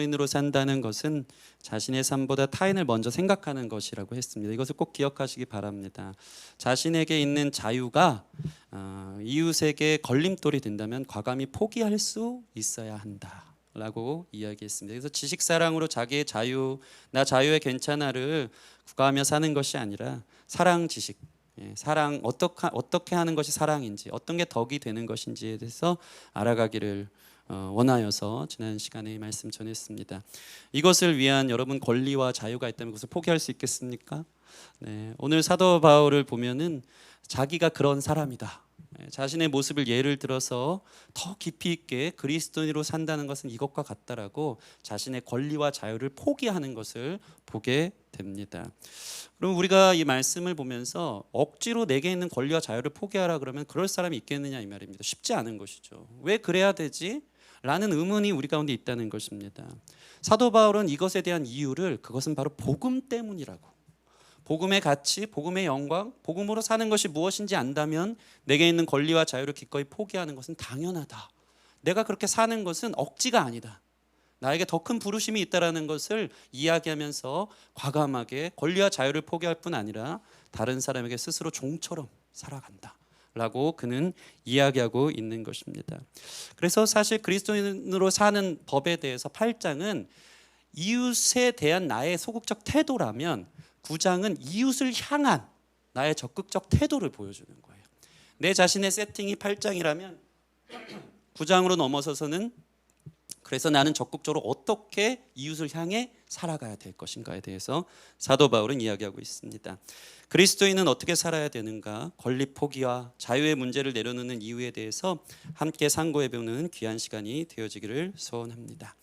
인으로 산다는 것은 자신의 삶보다 타인을 먼저 생각하는 것이라고 했습니다. 이것을 꼭 기억하시기 바랍니다. 자신에게 있는 자유가 이웃에게 걸림돌이 된다면 과감히 포기할 수 있어야 한다라고 이야기했습니다. 그래서 지식사랑으로 자기의 자유, 나 자유에 괜찮아를 구가하며 사는 것이 아니라 사랑 지식, 사랑 어떻게 하는 것이 사랑인지, 어떤 게 덕이 되는 것인지에 대해서 알아가기를 원하여서 지난 시간에 이 말씀 전했습니다. 이것을 위한 여러분 권리와 자유가 있다면 그것을 포기할 수 있겠습니까? 네, 오늘 사도 바울을 보면은 자기가 그런 사람이다, 자신의 모습을 예를 들어서 더 깊이 있게 그리스도인으로 산다는 것은 이것과 같다라고 자신의 권리와 자유를 포기하는 것을 보게 됩니다. 그럼 우리가 이 말씀을 보면서 억지로 내게 있는 권리와 자유를 포기하라 그러면 그럴 사람이 있겠느냐 이 말입니다. 쉽지 않은 것이죠. 왜 그래야 되지? 라는 의문이 우리 가운데 있다는 것입니다. 사도 바울은 이것에 대한 이유를 그것은 바로 복음 때문이라고, 복음의 가치, 복음의 영광, 복음으로 사는 것이 무엇인지 안다면 내게 있는 권리와 자유를 기꺼이 포기하는 것은 당연하다. 내가 그렇게 사는 것은 억지가 아니다. 나에게 더 큰 부르심이 있다는 것을 이야기하면서 과감하게 권리와 자유를 포기할 뿐 아니라 다른 사람에게 스스로 종처럼 살아간다 라고 그는 이야기하고 있는 것입니다. 그래서 사실 그리스도인으로 사는 법에 대해서 8장은 이웃에 대한 나의 소극적 태도라면 9장은 이웃을 향한 나의 적극적 태도를 보여주는 거예요. 내 자신의 세팅이 8장이라면 9장으로 넘어서서는 그래서 나는 적극적으로 어떻게 이웃을 향해 살아가야 될 것인가에 대해서 사도 바울은 이야기하고 있습니다. 그리스도인은 어떻게 살아야 되는가, 권리 포기와 자유의 문제를 내려놓는 이유에 대해서 함께 상고해 보는 귀한 시간이 되어지기를 소원합니다.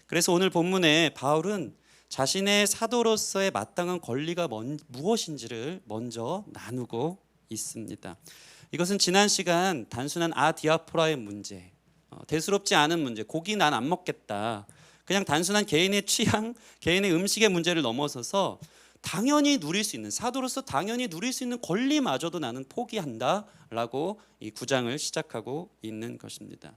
그래서 오늘 본문에 바울은 자신의 사도로서의 마땅한 권리가 무엇인지를 먼저 나누고 있습니다. 이것은 지난 시간 단순한 아디아포라의 문제, 대수롭지 않은 문제, 고기 난 안 먹겠다, 그냥 단순한 개인의 취향, 개인의 음식의 문제를 넘어서서 당연히 누릴 수 있는, 사도로서 당연히 누릴 수 있는 권리마저도 나는 포기한다라고 이 9장을 시작하고 있는 것입니다.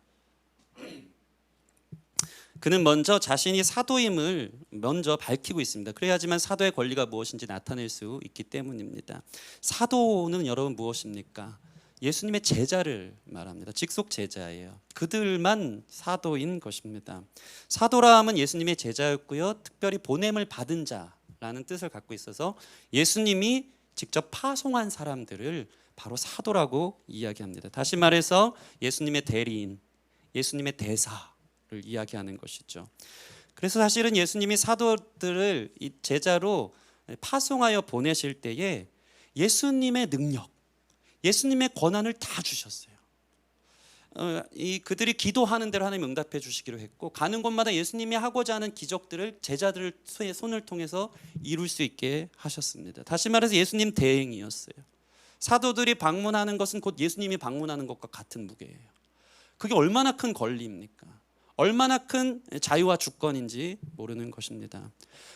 그는 먼저 자신이 사도임을 먼저 밝히고 있습니다. 그래야지만 사도의 권리가 무엇인지 나타낼 수 있기 때문입니다. 사도는 여러분 무엇입니까? 예수님의 제자를 말합니다. 직속 제자예요. 그들만 사도인 것입니다. 사도라 함은 예수님의 제자였고요, 특별히 보냄을 받은 자라는 뜻을 갖고 있어서 예수님이 직접 파송한 사람들을 바로 사도라고 이야기합니다. 다시 말해서 예수님의 대리인, 예수님의 대사를 이야기하는 것이죠. 그래서 사실은 예수님이 사도들을 이 제자로 파송하여 보내실 때에 예수님의 능력, 예수님의 권한을 다 주셨어요. 그들이 기도하는 대로 하나님 응답해 주시기로 했고, 가는 곳마다 예수님이 하고자 하는 기적들을 제자들의 손을 통해서 이룰 수 있게 하셨습니다. 다시 말해서 예수님 대행이었어요. 사도들이 방문하는 것은 곧 예수님이 방문하는 것과 같은 무게예요. 그게 얼마나 큰 권리입니까? 얼마나 큰 자유와 주권인지 모르는 것입니다.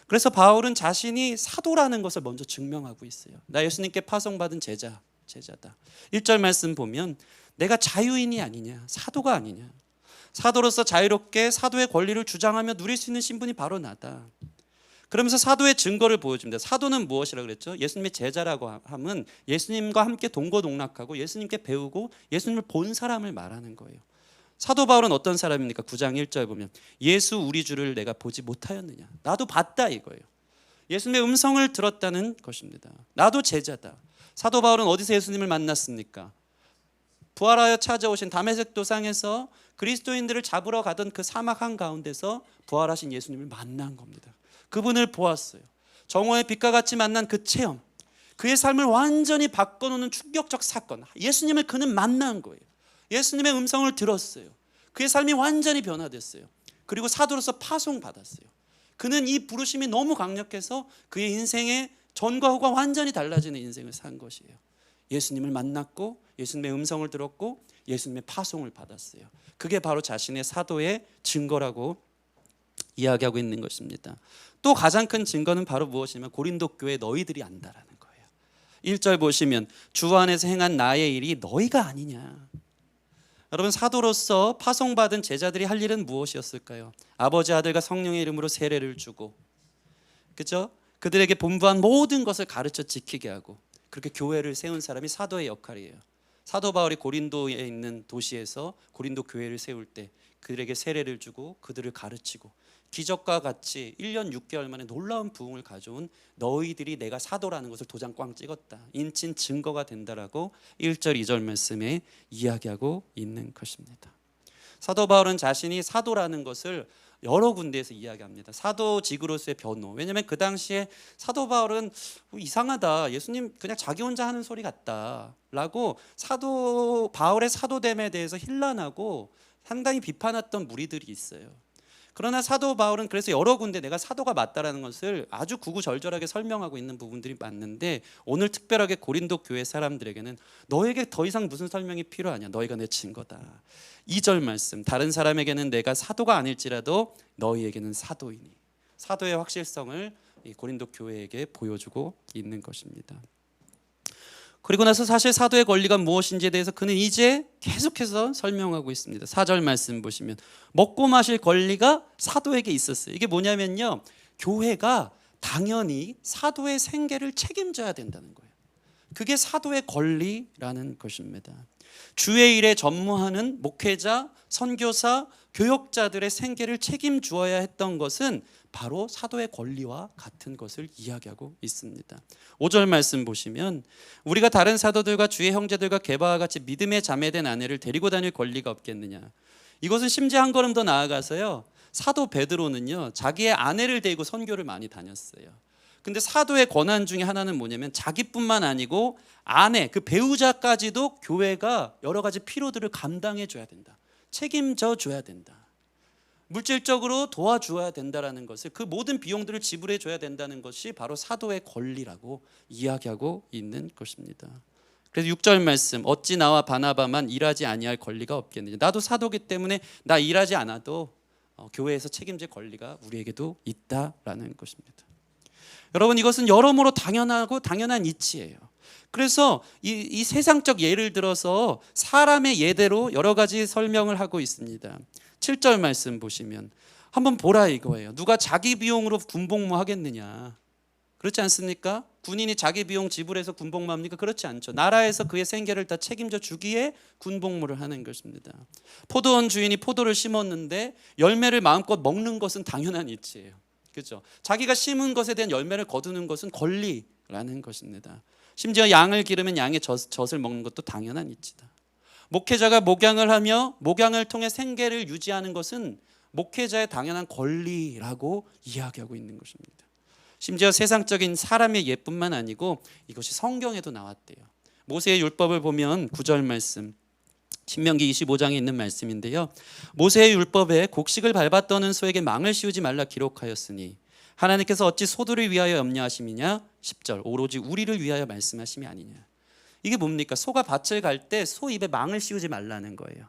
그래서 바울은 자신이 사도라는 것을 먼저 증명하고 있어요. 나 예수님께 파송받은 제자다. 1절 말씀 보면 내가 자유인이 아니냐, 사도가 아니냐, 사도로서 자유롭게 사도의 권리를 주장하며 누릴 수 있는 신분이 바로 나다. 그러면서 사도의 증거를 보여줍니다. 사도는 무엇이라고 그랬죠? 예수님의 제자라고 하면 예수님과 함께 동고동락하고 예수님께 배우고 예수님을 본 사람을 말하는 거예요. 사도 바울은 어떤 사람입니까? 9장 1절 보면 예수 우리 주를 내가 보지 못하였느냐, 나도 봤다 이거예요. 예수님의 음성을 들었다는 것입니다. 나도 제자다. 사도 바울은 어디서 예수님을 만났습니까? 부활하여 찾아오신 다메섹 도상에서 그리스도인들을 잡으러 가던 그 사막 한가운데서 부활하신 예수님을 만난 겁니다. 그분을 보았어요. 정오의 빛과 같이 만난 그 체험, 그의 삶을 완전히 바꿔놓는 충격적 사건, 예수님을 그는 만난 거예요. 예수님의 음성을 들었어요. 그의 삶이 완전히 변화됐어요. 그리고 사도로서 파송받았어요. 그는 이 부르심이 너무 강력해서 그의 인생의 전과 후가 완전히 달라지는 인생을 산 것이에요. 예수님을 만났고 예수님의 음성을 들었고 예수님의 파송을 받았어요. 그게 바로 자신의 사도의 증거라고 이야기하고 있는 것입니다. 또 가장 큰 증거는 바로 무엇이냐면 고린도 교회 너희들이 안다라는 거예요. 1절 보시면 주 안에서 행한 나의 일이 너희가 아니냐, 여러분, 사도로서 파송받은 제자들이 할 일은 무엇이었을까요? 아버지, 아들과 성령의 이름으로 세례를 주고, 그죠? 그들에게 분부한 모든 것을 가르쳐 지키게 하고, 그렇게 교회를 세운 사람이 사도의 역할이에요. 사도 바울이 고린도에 있는 도시에서 고린도 교회를 세울 때 그들에게 세례를 주고 그들을 가르치고, 기적과 같이 1년 6개월 만에 놀라운 부흥을 가져온 너희들이 내가 사도라는 것을 도장 꽝 찍었다, 인친 증거가 된다라고 1절 2절 말씀에 이야기하고 있는 것입니다. 사도 바울은 자신이 사도라는 것을 여러 군데에서 이야기합니다. 사도직으로서의 변호. 왜냐하면 그 당시에 사도 바울은 이상하다, 예수님 그냥 자기 혼자 하는 소리 같다 라고 사도 바울의 사도됨에 대해서 힐난하고 상당히 비판했던 무리들이 있어요. 그러나 사도 바울은 그래서 여러 군데 내가 사도가 맞다라는 것을 아주 구구절절하게 설명하고 있는 부분들이 많은데, 오늘 특별하게 고린도 교회 사람들에게는 너에게 더 이상 무슨 설명이 필요하냐, 너희가 내 친거다. 2절 말씀, 다른 사람에게는 내가 사도가 아닐지라도 너희에게는 사도이니. 사도의 확실성을 이 고린도 교회에게 보여주고 있는 것입니다. 그리고 나서 사실 사도의 권리가 무엇인지에 대해서 그는 이제 계속해서 설명하고 있습니다. 4절 말씀 보시면 먹고 마실 권리가 사도에게 있었어요. 이게 뭐냐면요, 교회가 당연히 사도의 생계를 책임져야 된다는 거예요. 그게 사도의 권리라는 것입니다. 주의 일에 전무하는 목회자, 선교사, 교역자들의 생계를 책임주어야 했던 것은 바로 사도의 권리와 같은 것을 이야기하고 있습니다. 5절 말씀 보시면 우리가 다른 사도들과 주의 형제들과 게바와 같이 믿음에 자매된 아내를 데리고 다닐 권리가 없겠느냐. 이것은 심지어 한 걸음 더 나아가서요, 사도 베드로는요 자기의 아내를 데리고 선교를 많이 다녔어요. 근데 사도의 권한 중에 하나는 뭐냐면 자기뿐만 아니고 아내, 그 배우자까지도 교회가 여러 가지 필요들을 감당해 줘야 된다, 책임져 줘야 된다, 물질적으로 도와줘야 된다라는 것을, 그 모든 비용들을 지불해 줘야 된다는 것이 바로 사도의 권리라고 이야기하고 있는 것입니다. 그래서 6절 말씀, 어찌 나와 바나바만 일하지 아니할 권리가 없겠느냐. 나도 사도기 때문에 나 일하지 않아도 교회에서 책임질 권리가 우리에게도 있다라는 것입니다. 여러분, 이것은 여러모로 당연하고 당연한 이치예요. 그래서 이 세상적 예를 들어서 사람의 예대로 여러 가지 설명을 하고 있습니다. 7절 말씀 보시면 한번 보라 이거예요. 누가 자기 비용으로 군복무 하겠느냐. 그렇지 않습니까? 군인이 자기 비용 지불해서 군복무 합니까? 그렇지 않죠. 나라에서 그의 생계를 다 책임져 주기에 군복무를 하는 것입니다. 포도원 주인이 포도를 심었는데 열매를 마음껏 먹는 것은 당연한 이치예요. 그렇죠? 자기가 심은 것에 대한 열매를 거두는 것은 권리라는 것입니다. 심지어 양을 기르면 양의 젖을 먹는 것도 당연한 이치다. 목회자가 목양을 하며 목양을 통해 생계를 유지하는 것은 목회자의 당연한 권리라고 이야기하고 있는 것입니다. 심지어 세상적인 사람의 예뿐만 아니고 이것이 성경에도 나왔대요. 모세의 율법을 보면 9절 말씀, 신명기 25장에 있는 말씀인데요, 모세의 율법에 곡식을 밟아 떠는 소에게 망을 씌우지 말라 기록하였으니 하나님께서 어찌 소들을 위하여 염려하심이냐. 10절, 오로지 우리를 위하여 말씀하심이 아니냐. 이게 뭡니까? 소가 밭을 갈 때 소 입에 망을 씌우지 말라는 거예요.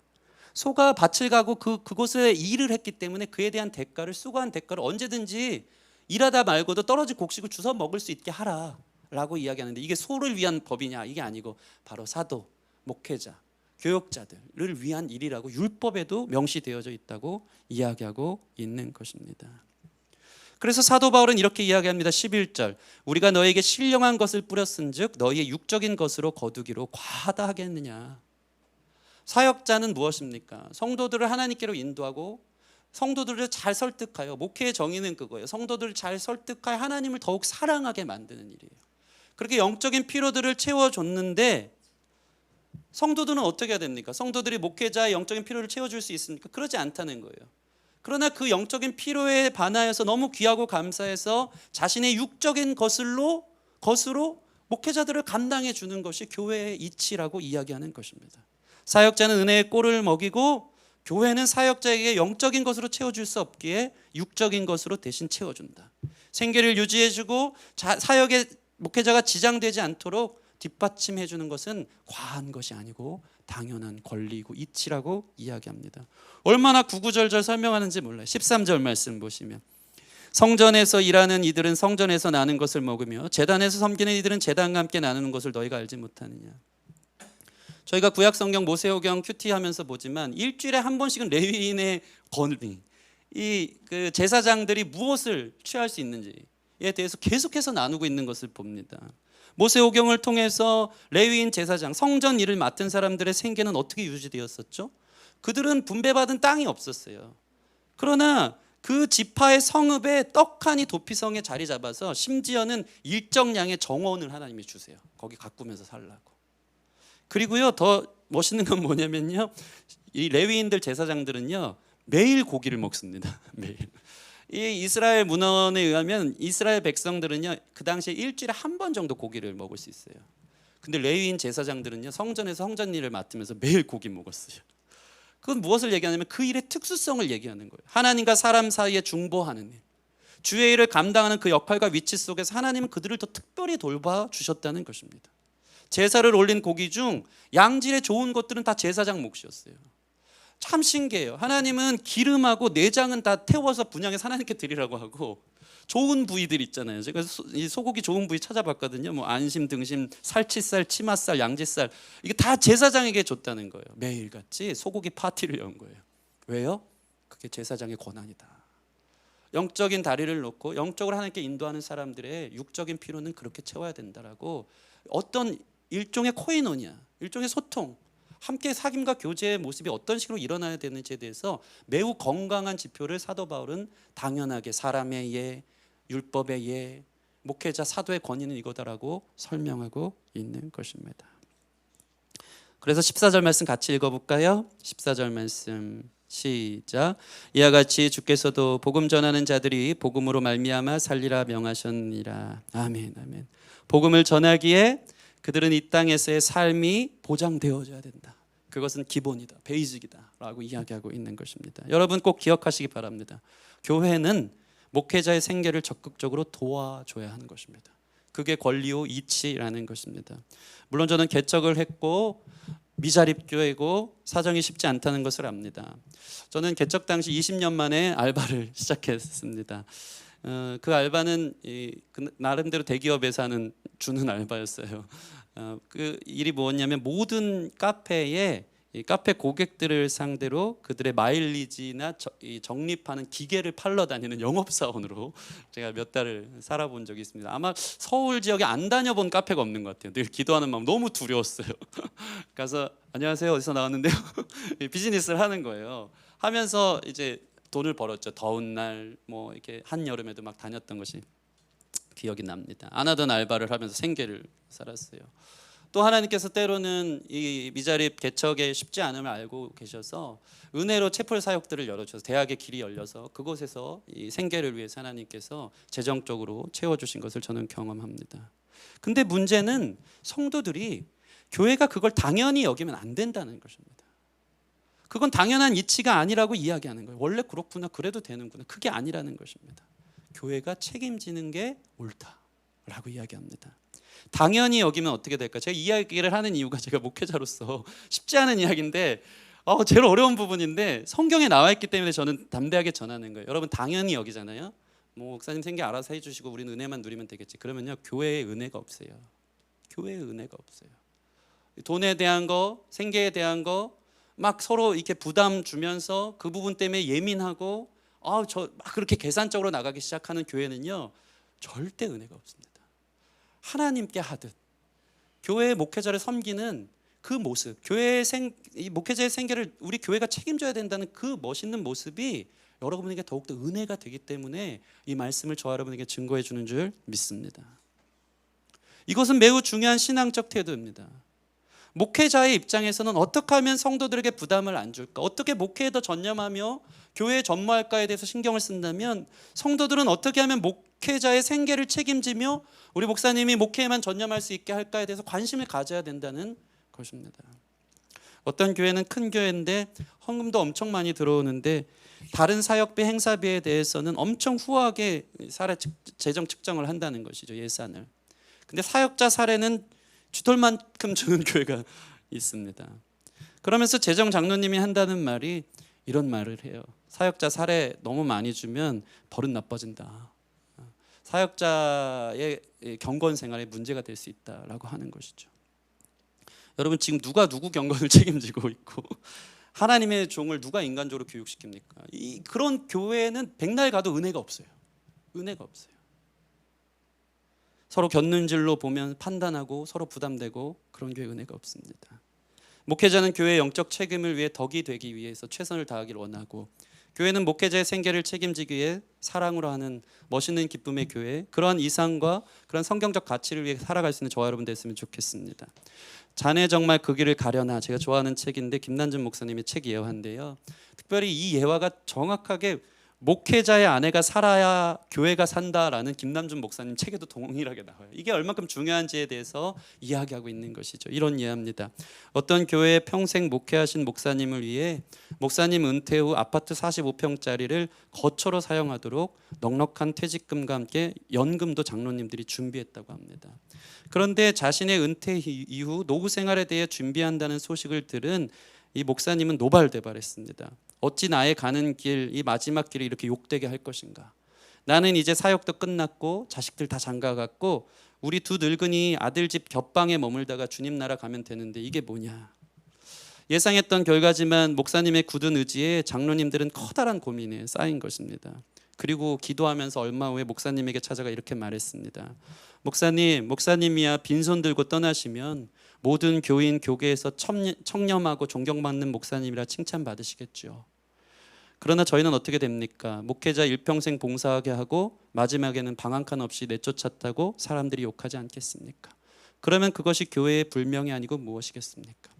소가 밭을 가고 그곳에 일을 했기 때문에 그에 대한 대가를, 수고한 대가를 언제든지 일하다 말고도 떨어진 곡식을 주워 먹을 수 있게 하라라고 이야기하는데, 이게 소를 위한 법이냐? 이게 아니고 바로 사도, 목회자, 교역자들을 위한 일이라고 율법에도 명시되어져 있다고 이야기하고 있는 것입니다. 그래서 사도 바울은 이렇게 이야기합니다. 11절, 우리가 너에게 신령한 것을 뿌렸은즉 너희의 육적인 것으로 거두기로 과하다 하겠느냐. 사역자는 무엇입니까? 성도들을 하나님께로 인도하고 성도들을 잘 설득하여, 목회의 정의는 그거예요. 성도들을 잘 설득하여 하나님을 더욱 사랑하게 만드는 일이에요. 그렇게 영적인 필요들을 채워줬는데 성도들은 어떻게 해야 됩니까? 성도들이 목회자의 영적인 필요를 채워줄 수 있습니까? 그러지 않다는 거예요. 그러나 그 영적인 필요에 반하여서 너무 귀하고 감사해서 자신의 육적인 것으로 목회자들을 감당해 주는 것이 교회의 이치라고 이야기하는 것입니다. 사역자는 은혜의 꼴을 먹이고 교회는 사역자에게 영적인 것으로 채워줄 수 없기에 육적인 것으로 대신 채워준다. 생계를 유지해주고 사역의 목회자가 지장되지 않도록 뒷받침해 주는 것은 과한 것이 아니고 당연한 권리이고 이치라고 이야기합니다. 얼마나 구구절절 설명하는지 몰라요. 13절 말씀 보시면 성전에서 일하는 이들은 성전에서 나는 것을 먹으며 제단에서 섬기는 이들은 제단과 함께 나누는 것을 너희가 알지 못하느냐. 저희가 구약성경 모세오경 큐티 하면서 보지만 일주일에 한 번씩은 레위인의 권위, 그 제사장들이 무엇을 취할 수 있는지에 대해서 계속해서 나누고 있는 것을 봅니다. 모세오경을 통해서 레위인 제사장, 성전 일을 맡은 사람들의 생계는 어떻게 유지되었었죠? 그들은 분배받은 땅이 없었어요. 그러나 그 지파의 성읍에 떡하니 도피성에 자리 잡아서 심지어는 일정량의 정원을 하나님이 주세요. 거기 가꾸면서 살라고. 그리고요, 더 멋있는 건 뭐냐면요, 이 레위인들 제사장들은요 매일 고기를 먹습니다. 매일. 이 이스라엘 문헌에 의하면 이스라엘 백성들은요 그 당시에 일주일에 한 번 정도 고기를 먹을 수 있어요. 근데 레위인 제사장들은요 성전에서 성전 일을 맡으면서 매일 고기 먹었어요. 그건 무엇을 얘기하냐면 그 일의 특수성을 얘기하는 거예요. 하나님과 사람 사이에 중보하는 일, 주의 일을 감당하는 그 역할과 위치 속에서 하나님은 그들을 더 특별히 돌봐주셨다는 것입니다. 제사를 올린 고기 중 양질의 좋은 것들은 다 제사장 몫이었어요. 참 신기해요. 하나님은 기름하고 내장은 다 태워서 분향해서 하나님께 드리라고 하고, 좋은 부위들 있잖아요. 제가 이 소고기 좋은 부위 찾아봤거든요. 뭐 안심, 등심, 살치살, 치맛살, 양지살, 이게 다 제사장에게 줬다는 거예요. 매일같이 소고기 파티를 연 거예요. 왜요? 그게 제사장의 권한이다. 영적인 다리를 놓고 영적으로 하나님께 인도하는 사람들의 육적인 필요는 그렇게 채워야 된다라고, 어떤 일종의 코이노니아, 일종의 소통, 함께 사귐과 교제의 모습이 어떤 식으로 일어나야 되는지에 대해서 매우 건강한 지표를 사도 바울은 당연하게 사람의 예, 율법의 예, 목회자 사도의 권위는 이거다라고 설명하고 있는 것입니다. 그래서 14절 말씀 같이 읽어볼까요? 14절 말씀 시작. 이와 같이 주께서도 복음 전하는 자들이 복음으로 말미암아 살리라 명하셨느니라. 아멘, 아멘. 복음을 전하기에 그들은 이 땅에서의 삶이 보장되어져야 된다. 그것은 기본이다, 베이직이다 라고 이야기하고 있는 것입니다. 여러분 꼭 기억하시기 바랍니다. 교회는 목회자의 생계를 적극적으로 도와줘야 하는 것입니다. 그게 권리요 이치라는 것입니다. 물론 저는 개척을 했고 미자립교회고 사정이 쉽지 않다는 것을 압니다. 저는 개척 당시 20년 만에 알바를 시작했습니다. 그 알바는 나름대로 대기업에서 주는 알바였어요. 그 일이 뭐였냐면 모든 카페에 이 카페 고객들을 상대로 그들의 마일리지나 적립하는 기계를 팔러 다니는 영업사원으로 제가 몇 달을 살아본 적이 있습니다. 아마 서울 지역에 안 다녀본 카페가 없는 것 같아요. 늘 기도하는 마음 너무 두려웠어요. 가서 안녕하세요, 어디서 나왔는데요. 비즈니스를 하는 거예요. 하면서 이제 돈을 벌었죠. 더운 날 뭐 이렇게 한여름에도 막 다녔던 것이 기억이 납니다. 안 하던 알바를 하면서 생계를 살았어요. 또 하나님께서 때로는 이 미자립 개척에 쉽지 않음을 알고 계셔서 은혜로 채플 사역들을 열어주셔서 대학의 길이 열려서 그곳에서 이 생계를 위해서 하나님께서 재정적으로 채워주신 것을 저는 경험합니다. 근데 문제는 성도들이 교회가 그걸 당연히 여기면 안 된다는 것입니다. 그건 당연한 이치가 아니라고 이야기하는 거예요. 원래 그렇구나, 그래도 되는구나, 그게 아니라는 것입니다. 교회가 책임지는 게 옳다라고 이야기합니다. 당연히 여기면 어떻게 될까? 제가 이 이야기를 하는 이유가 제가 목회자로서 쉽지 않은 이야기인데 제일 어려운 부분인데 성경에 나와 있기 때문에 저는 담대하게 전하는 거예요. 여러분 당연히 여기잖아요. 뭐 목사님 생계 알아서 해주시고 우리는 은혜만 누리면 되겠지. 그러면요 교회에 은혜가 없어요. 교회에 은혜가 없어요. 돈에 대한 거, 생계에 대한 거 막 서로 이렇게 부담 주면서 그 부분 때문에 예민하고 저 막 그렇게 계산적으로 나가기 시작하는 교회는요 절대 은혜가 없습니다. 하나님께 하듯 교회의 목회자를 섬기는 그 모습, 교회의 이 목회자의 생계를 우리 교회가 책임져야 된다는 그 멋있는 모습이 여러분에게 더욱더 은혜가 되기 때문에 이 말씀을 저 여러분에게 증거해 주는 줄 믿습니다. 이것은 매우 중요한 신앙적 태도입니다. 목회자의 입장에서는 어떻게 하면 성도들에게 부담을 안 줄까? 어떻게 목회에 더 전념하며 교회에 전무할까에 대해서 신경을 쓴다면 성도들은 어떻게 하면 목회자의 생계를 책임지며 우리 목사님이 목회에만 전념할 수 있게 할까에 대해서 관심을 가져야 된다는 것입니다. 어떤 교회는 큰 교회인데 헌금도 엄청 많이 들어오는데 다른 사역비 행사비에 대해서는 엄청 후하게 재정 측정을 한다는 것이죠, 예산을. 근데 사역자 사례는 쥐털만큼 주는 교회가 있습니다. 그러면서 재정 장로님이 한다는 말이 이런 말을 해요. 사역자 사례 너무 많이 주면 버릇 나빠진다. 사역자의 경건 생활에 문제가 될 수 있다라고 하는 것이죠. 여러분 지금 누가 누구 경건을 책임지고 있고 하나님의 종을 누가 인간적으로 교육시킵니까? 그런 교회는 백날 가도 은혜가 없어요. 은혜가 없어요. 서로 곁눈질로 보면 판단하고 서로 부담되고 그런 교회 은혜가 없습니다. 목회자는 교회의 영적 책임을 위해 덕이 되기 위해서 최선을 다하기를 원하고, 교회는 목회자의 생계를 책임지기 위해 사랑으로 하는 멋있는 기쁨의 교회, 그러한 이상과 그런 성경적 가치를 위해 살아갈 수 있는 저와 여러분 됐으면 좋겠습니다. 자네 정말 그 길을 가려나, 제가 좋아하는 책인데 김난준 목사님의 책 예화인데요. 특별히 이 예화가 정확하게 목회자의 아내가 살아야 교회가 산다라는 김남준 목사님 책에도 동일하게 나와요. 이게 얼마큼 중요한지에 대해서 이야기하고 있는 것이죠. 이런 예화입니다. 어떤 교회에 평생 목회하신 목사님을 위해 목사님 은퇴 후 아파트 45평짜리를 거처로 사용하도록 넉넉한 퇴직금과 함께 연금도 장로님들이 준비했다고 합니다. 그런데 자신의 은퇴 이후 노후 생활에 대해 준비한다는 소식을 들은 이 목사님은 노발대발했습니다. 어찌 나의 가는 길, 이 마지막 길을 이렇게 욕되게 할 것인가? 나는 이제 사역도 끝났고 자식들 다 장가갔고 우리 두 늙은이 아들 집 겹방에 머물다가 주님 나라 가면 되는데 이게 뭐냐? 예상했던 결과지만 목사님의 굳은 의지에 장로님들은 커다란 고민에 쌓인 것입니다. 그리고 기도하면서 얼마 후에 목사님에게 찾아가 이렇게 말했습니다. 목사님이야 빈손 들고 떠나시면 모든 교인 교계에서 청렴하고 존경받는 목사님이라 칭찬받으시겠죠. 그러나 저희는 어떻게 됩니까? 목회자 일평생 봉사하게 하고 마지막에는 방 한 칸 없이 내쫓았다고 사람들이 욕하지 않겠습니까? 그러면 그것이 교회의 불명이 아니고 무엇이겠습니까?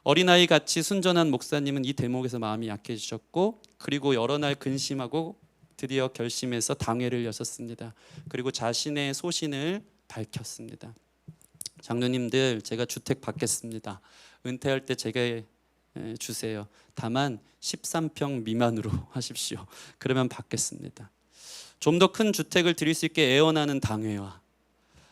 어린아이 같이 순전한 목사님은 이 대목에서 마음이 약해지셨고, 그리고 여러 날 근심하고 드디어 결심해서 당회를 여셨습니다. 그리고 자신의 소신을 밝혔습니다. 장로님들, 제가 주택 받겠습니다. 은퇴할 때 제게 주세요. 다만 13평 미만으로 하십시오. 그러면 받겠습니다. 좀 더 큰 주택을 드릴 수 있게 애원하는 당회와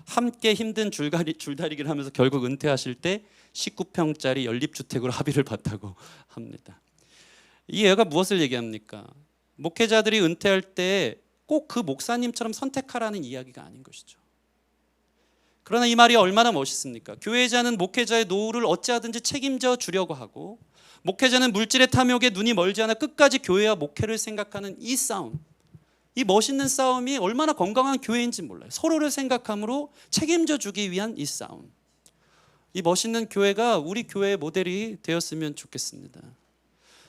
함께 힘든 줄다리기를 하면서 결국 은퇴하실 때 19평짜리 연립주택으로 합의를 봤다고 합니다. 이 예가 무엇을 얘기합니까? 목회자들이 은퇴할 때 꼭 그 목사님처럼 선택하라는 이야기가 아닌 것이죠. 그러나 이 말이 얼마나 멋있습니까? 교회자는 목회자의 노후를 어찌하든지 책임져 주려고 하고, 목회자는 물질의 탐욕에 눈이 멀지 않아 끝까지 교회와 목회를 생각하는 이 싸움, 이 멋있는 싸움이 얼마나 건강한 교회인지 몰라요. 서로를 생각함으로 책임져 주기 위한 이 싸움, 이 멋있는 교회가 우리 교회의 모델이 되었으면 좋겠습니다.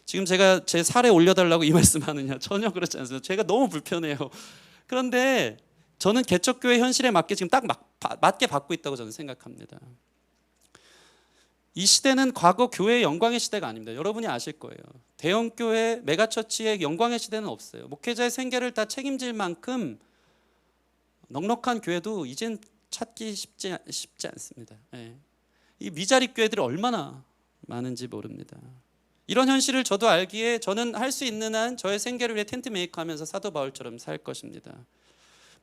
지금 제가 제 살에 올려달라고 이 말씀하느냐, 전혀 그렇지 않습니다. 제가 너무 불편해요. 그런데 저는 개척교회 현실에 맞게 지금 딱 맞게 받고 있다고 저는 생각합니다. 이 시대는 과거 교회의 영광의 시대가 아닙니다. 여러분이 아실 거예요. 대형교회, 메가처치의 영광의 시대는 없어요. 목회자의 생계를 다 책임질 만큼 넉넉한 교회도 이젠 찾기 쉽지 않습니다. 이 미자립 교회들이 얼마나 많은지 모릅니다. 이런 현실을 저도 알기에 저는 할 수 있는 한 저의 생계를 위해 텐트 메이커 하면서 사도 바울처럼 살 것입니다.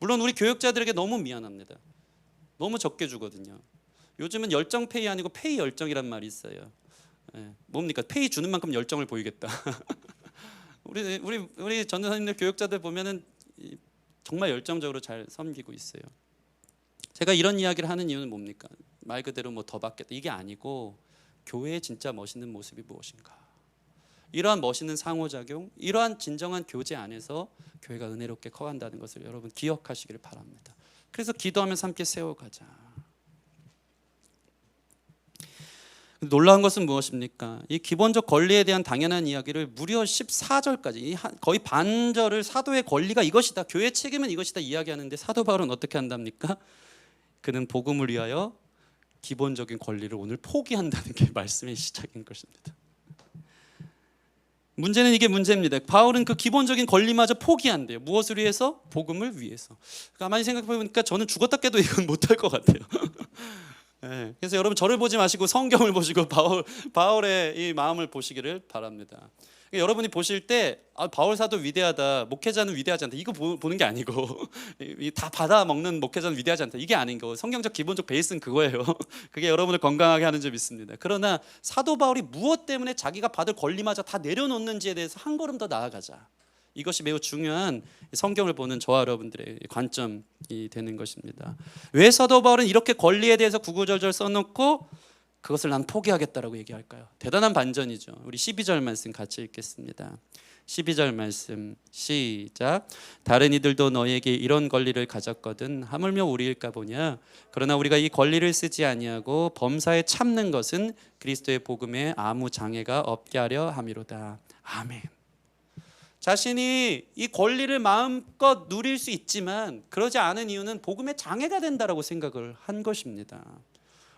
물론 우리 교역자들에게 너무 미안합니다. 너무 적게 주거든요. 요즘은 열정 페이 아니고 페이 열정이란 말이 있어요. 뭡니까? 페이 주는 만큼 열정을 보이겠다. 우리 전도사님들 교역자들 보면은 정말 열정적으로 잘 섬기고 있어요. 제가 이런 이야기를 하는 이유는 뭡니까? 말 그대로 뭐 더 받겠다 이게 아니고, 교회의 진짜 멋있는 모습이 무엇인가? 이러한 멋있는 상호작용, 이러한 진정한 교제 안에서 교회가 은혜롭게 커간다는 것을 여러분 기억하시기를 바랍니다. 그래서 기도하면서 함께 세워가자. 놀라운 것은 무엇입니까? 이 기본적 권리에 대한 당연한 이야기를 무려 14절까지 거의 반절을 사도의 권리가 이것이다, 교회의 책임은 이것이다 이야기하는데, 사도 바울은 어떻게 한답니까? 그는 복음을 위하여 기본적인 권리를 오늘 포기한다는 게 말씀의 시작인 것입니다. 문제는 이게 문제입니다. 바울은 그 기본적인 권리마저 포기한대요. 무엇을 위해서? 복음을 위해서. 가만히 생각해보니까 저는 죽었다 깨도 이건 못할 것 같아요. 그래서 여러분 저를 보지 마시고 성경을 보시고 바울의 이 마음을 보시기를 바랍니다. 여러분이 보실 때 바울 사도 위대하다, 목회자는 위대하지 않다, 이거 보는 게 아니고 다 받아 먹는 목회자는 위대하지 않다, 이게 아닌 거. 성경적 기본적 베이스는 그거예요. 그게 여러분을 건강하게 하는 줄 믿습니다. 그러나 사도 바울이 무엇 때문에 자기가 받을 권리마저 다 내려놓는지에 대해서 한 걸음 더 나아가자, 이것이 매우 중요한 성경을 보는 저와 여러분들의 관점이 되는 것입니다. 왜 사도 바울은 이렇게 권리에 대해서 구구절절 써놓고 그것을 난 포기하겠다라고 얘기할까요? 대단한 반전이죠. 우리 12절 말씀 같이 읽겠습니다. 12절 말씀 시작. 다른 이들도 너에게 이런 권리를 가졌거든 하물며 우리일까 보냐. 그러나 우리가 이 권리를 쓰지 아니하고 범사에 참는 것은 그리스도의 복음에 아무 장애가 없게 하려 함이로다. 아멘. 자신이 이 권리를 마음껏 누릴 수 있지만 그러지 않은 이유는 복음에 장애가 된다라고 생각을 한 것입니다.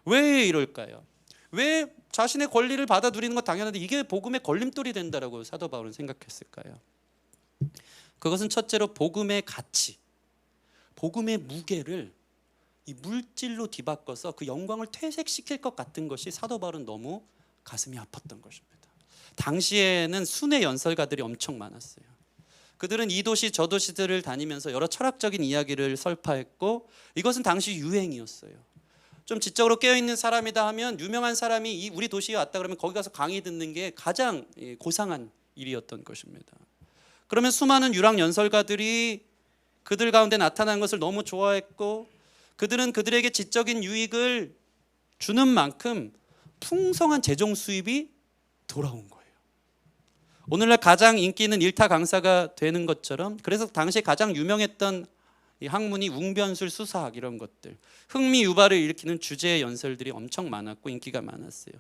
왜 이럴까요? 왜 자신의 권리를 받아 누리는 건 당연한데 이게 복음의 걸림돌이 된다라고 사도 바울은 생각했을까요? 그것은 첫째로 복음의 가치, 복음의 무게를 이 물질로 뒤바꿔서 그 영광을 퇴색시킬 것 같은 것이 사도 바울은 너무 가슴이 아팠던 것입니다. 당시에는 순회 연설가들이 엄청 많았어요. 그들은 이 도시 저 도시들을 다니면서 여러 철학적인 이야기를 설파했고 이것은 당시 유행이었어요. 좀 지적으로 깨어있는 사람이다 하면 유명한 사람이 우리 도시에 왔다 그러면 거기 가서 강의 듣는 게 가장 고상한 일이었던 것입니다. 그러면 수많은 유랑 연설가들이 그들 가운데 나타난 것을 너무 좋아했고 그들은 그들에게 지적인 유익을 주는 만큼 풍성한 재정 수입이 돌아온 거예요. 오늘날 가장 인기 있는 일타 강사가 되는 것처럼 그래서 당시에 가장 유명했던 이 학문이 웅변술 수사학 이런 것들 흥미 유발을 일으키는 주제의 연설들이 엄청 많았고 인기가 많았어요.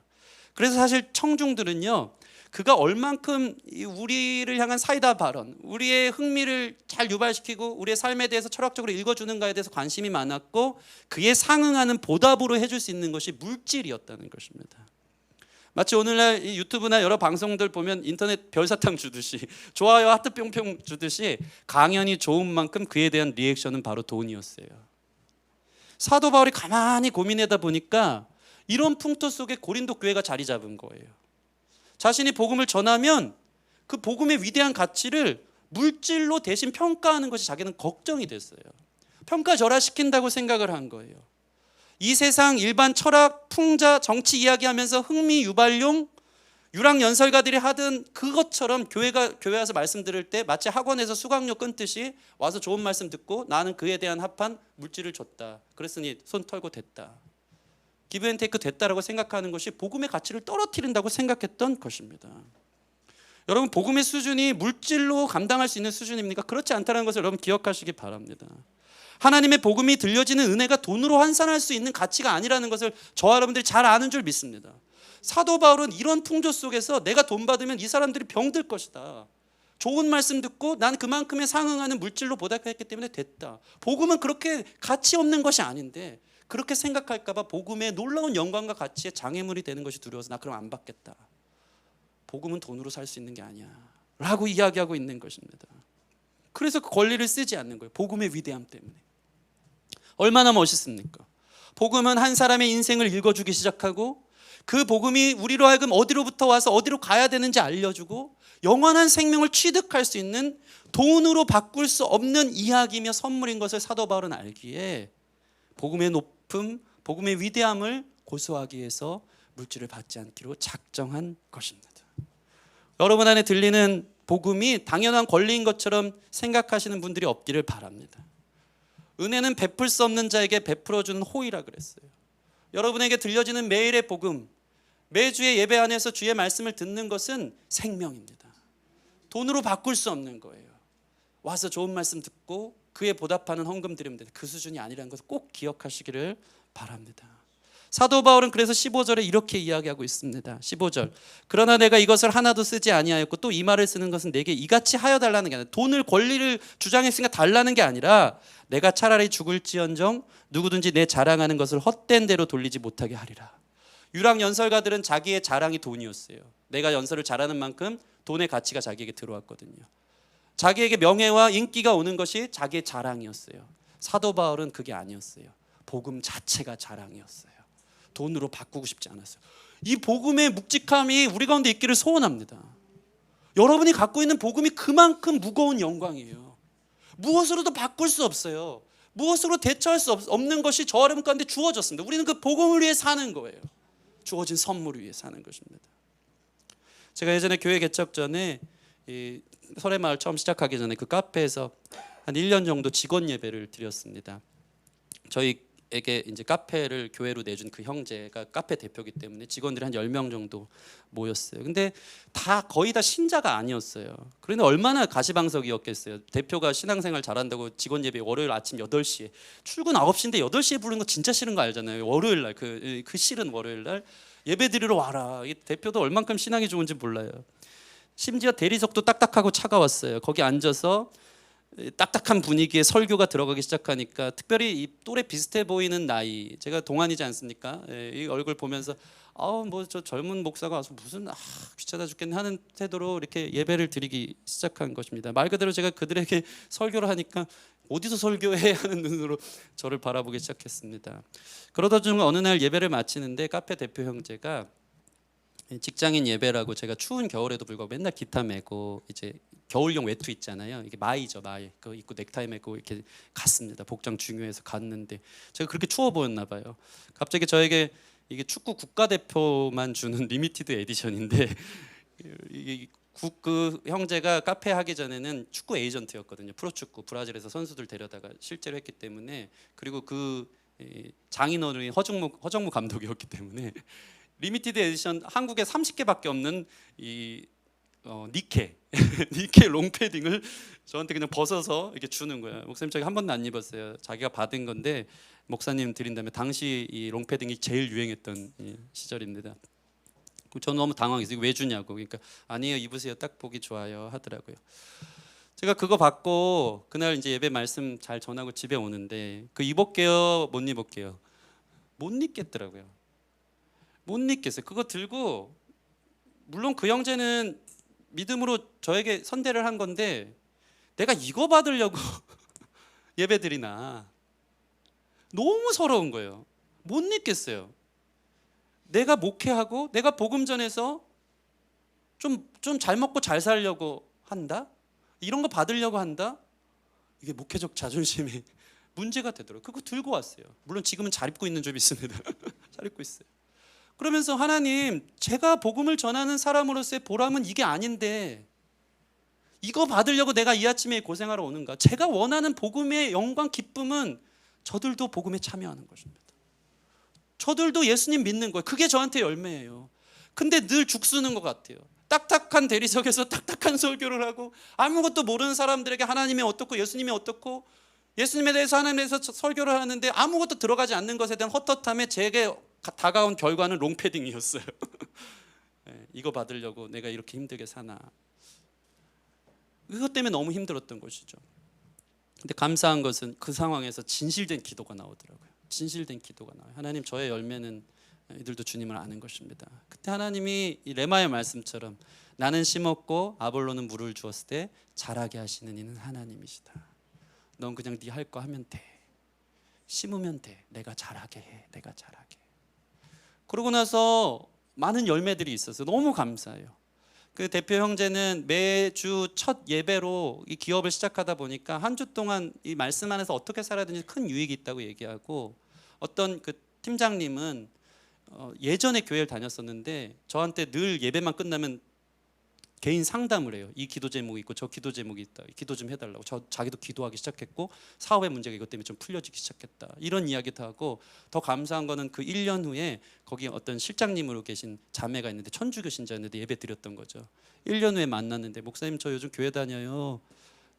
그래서 사실 청중들은요 그가 얼만큼 우리를 향한 사이다 발언 우리의 흥미를 잘 유발시키고 우리의 삶에 대해서 철학적으로 읽어주는가에 대해서 관심이 많았고 그에 상응하는 보답으로 해줄 수 있는 것이 물질이었다는 것입니다. 마치 오늘날 이 유튜브나 여러 방송들 보면 인터넷 별사탕 주듯이 좋아요 하트 뿅뿅 주듯이 강연이 좋은 만큼 그에 대한 리액션은 바로 돈이었어요. 사도 바울이 가만히 고민하다 보니까 이런 풍토 속에 고린도 교회가 자리 잡은 거예요. 자신이 복음을 전하면 그 복음의 위대한 가치를 물질로 대신 평가하는 것이 자기는 걱정이 됐어요. 평가절하시킨다고 생각을 한 거예요. 이 세상 일반 철학, 풍자, 정치 이야기하면서 흥미 유발용 유랑 연설가들이 하던 그것처럼 교회 와서 말씀 들을 때 마치 학원에서 수강료 끊듯이 와서 좋은 말씀 듣고 나는 그에 대한 합한 물질을 줬다. 그랬으니 손 털고 됐다. 기브 앤 테이크 됐다라고 생각하는 것이 복음의 가치를 떨어뜨린다고 생각했던 것입니다. 여러분 복음의 수준이 물질로 감당할 수 있는 수준입니까? 그렇지 않다는 것을 여러분 기억하시기 바랍니다. 하나님의 복음이 들려지는 은혜가 돈으로 환산할 수 있는 가치가 아니라는 것을 저와 여러분들이 잘 아는 줄 믿습니다. 사도 바울은 이런 풍조 속에서 내가 돈 받으면 이 사람들이 병들 것이다. 좋은 말씀 듣고 난 그만큼에 상응하는 물질로 보답했기 때문에 됐다. 복음은 그렇게 가치 없는 것이 아닌데 그렇게 생각할까 봐 복음의 놀라운 영광과 가치에 장애물이 되는 것이 두려워서 나 그럼 안 받겠다. 복음은 돈으로 살 수 있는 게 아니야 라고 이야기하고 있는 것입니다. 그래서 그 권리를 쓰지 않는 거예요. 복음의 위대함 때문에. 얼마나 멋있습니까? 복음은 한 사람의 인생을 읽어주기 시작하고 그 복음이 우리로 하여금 어디로부터 와서 어디로 가야 되는지 알려주고 영원한 생명을 취득할 수 있는 돈으로 바꿀 수 없는 이야기며 선물인 것을 사도 바울은 알기에 복음의 높음, 복음의 위대함을 고소하기 위해서 물질을 받지 않기로 작정한 것입니다. 여러분 안에 들리는 복음이 당연한 권리인 것처럼 생각하시는 분들이 없기를 바랍니다. 은혜는 베풀 수 없는 자에게 베풀어주는 호의라 그랬어요. 여러분에게 들려지는 매일의 복음, 매주의 예배 안에서 주의 말씀을 듣는 것은 생명입니다. 돈으로 바꿀 수 없는 거예요. 와서 좋은 말씀 듣고 그에 보답하는 헌금 드리면 됩니다. 그 수준이 아니라는 것을 꼭 기억하시기를 바랍니다. 사도 바울은 그래서 15절에 이렇게 이야기하고 있습니다. 15절. 그러나 내가 이것을 하나도 쓰지 아니하였고 또 이 말을 쓰는 것은 내게 이같이 하여 달라는 게 아니라 돈을 권리를 주장했으니까 달라는 게 아니라 내가 차라리 죽을지언정 누구든지 내 자랑하는 것을 헛된 대로 돌리지 못하게 하리라. 유랑 연설가들은 자기의 자랑이 돈이었어요. 내가 연설을 잘하는 만큼 돈의 가치가 자기에게 들어왔거든요. 자기에게 명예와 인기가 오는 것이 자기의 자랑이었어요. 사도 바울은 그게 아니었어요. 복음 자체가 자랑이었어요. 돈으로 바꾸고 싶지 않았어요. 이 복음의 묵직함이 우리 가운데 있기를 소원합니다. 여러분이 갖고 있는 복음이 그만큼 무거운 영광이에요. 무엇으로도 바꿀 수 없어요. 무엇으로 대처할 수 없는 것이 저 여러분 가운데 주어졌습니다. 우리는 그 복음을 위해 사는 거예요. 주어진 선물을 위해 사는 것입니다. 제가 예전에 교회 개척 전에 이 설해마을 처음 시작하기 전에 그 카페에서 한 1년 정도 직원 예배를 드렸습니다. 저희 에게 이제 카페를 교회로 내준 그 형제가 카페 대표이기 때문에 직원들이 한 10명 정도 모였어요. 근데 거의 다 신자가 아니었어요. 그런데 얼마나 가시방석이었겠어요. 대표가 신앙생활 잘한다고 직원 예배 월요일 아침 8시에 출근 9시인데 8시에 부르는 거 진짜 싫은 거 알잖아요. 월요일 날 그 싫은 월요일 날 예배 드리러 와라. 이 대표도 얼만큼 신앙이 좋은지 몰라요. 심지어 대리석도 딱딱하고 차가웠어요. 거기 앉아서 딱딱한 분위기에 설교가 들어가기 시작하니까 특별히 이 또래 비슷해 보이는 나이, 제가 동안이지 않습니까? 이 얼굴 보면서 뭐 저 젊은 목사가 와서 무슨 귀찮아 죽겠네 하는 태도로 이렇게 예배를 드리기 시작한 것입니다. 말 그대로 제가 그들에게 설교를 하니까 어디서 설교해 하는 눈으로 저를 바라보기 시작했습니다. 그러다 중 어느 날 예배를 마치는데 카페 대표 형제가 직장인 예배라고, 제가 추운 겨울에도 불구하고 맨날 기타 메고 이제 겨울용 외투 있잖아요. 이게 마이죠, 마이. 그거 입고 넥타이 메고 이렇게 갔습니다. 복장 중요해서 갔는데 제가 그렇게 추워 보였나 봐요. 갑자기 저에게 이게 축구 국가대표만 주는 리미티드 에디션인데 그 형제가 카페 하기 전에는 축구 에이전트였거든요. 프로축구 브라질에서 선수들 데려다가 실제로 했기 때문에, 그리고 그 장인어른이 허정무 감독이었기 때문에 리미티드 에디션 한국에 30개밖에 없는 이 니케 니케 롱패딩을 저한테 그냥 벗어서 이렇게 주는 거예요. 목사님 저기 한 번도 안 입었어요. 자기가 받은 건데 목사님 드린다면 당시 이 롱패딩이 제일 유행했던 시절입니다. 저는 너무 당황해서 이거 왜 주냐고. 그러니까 아니에요, 입으세요, 딱 보기 좋아요 하더라고요. 제가 그거 받고 그날 이제 예배 말씀 잘 전하고 집에 오는데 그 입을게요 못 입을게요 못 입겠더라고요. 못 입겠어요. 그거 들고, 물론 그 형제는 믿음으로 저에게 선대를 한 건데 내가 이거 받으려고 예배드리나, 너무 서러운 거예요. 못 입겠어요. 내가 목회하고 내가 복음 전해서 좀 잘 먹고 잘 살려고 한다? 이런 거 받으려고 한다? 이게 목회적 자존심이 문제가 되더라고요. 그거 들고 왔어요. 물론 지금은 잘 입고 있는 좀 있습니다. 잘 입고 있어요. 그러면서 하나님, 제가 복음을 전하는 사람으로서의 보람은 이게 아닌데 이거 받으려고 내가 이 아침에 고생하러 오는가? 제가 원하는 복음의 영광, 기쁨은 저들도 복음에 참여하는 것입니다. 저들도 예수님 믿는 거예요. 그게 저한테 열매예요. 근데 늘 죽쓰는 것 같아요. 딱딱한 대리석에서 딱딱한 설교를 하고 아무것도 모르는 사람들에게 하나님이 어떻고 예수님이 어떻고 예수님에 대해서 하나님에 대해서 설교를 하는데 아무것도 들어가지 않는 것에 대한 헛헛함에 제게 다가온 결과는 롱패딩이었어요. 이거 받으려고 내가 이렇게 힘들게 사나. 그것 때문에 너무 힘들었던 것이죠. 근데 감사한 것은 그 상황에서 진실된 기도가 나오더라고요. 진실된 기도가 나와요. 하나님, 저의 열매는 이들도 주님을 아는 것입니다. 그때 하나님이 이 레마의 말씀처럼 나는 심었고 아볼로는 물을 주었을 때 자라게 하시는 이는 하나님이시다. 넌 그냥 네 할 거 하면 돼. 심으면 돼. 내가 자라게 해. 내가 자라게. 그러고 나서 많은 열매들이 있어서 너무 감사해요. 그 대표 형제는 매주 첫 예배로 이 기업을 시작하다 보니까 한 주 동안 이 말씀 안에서 어떻게 살아야 되는지 큰 유익이 있다고 얘기하고, 어떤 그 팀장님은 예전에 교회를 다녔었는데 저한테 늘 예배만 끝나면 개인 상담을 해요. 이 기도 제목이 있고 저 기도 제목이 있다. 기도 좀 해달라고. 자기도 기도하기 시작했고 사업의 문제가 이것 때문에 좀 풀려지기 시작했다. 이런 이야기도 하고, 더 감사한 거는 그 1년 후에 거기 어떤 실장님으로 계신 자매가 있는데 천주교 신자였는데 예배 드렸던 거죠. 1년 후에 만났는데 목사님 저 요즘 교회 다녀요.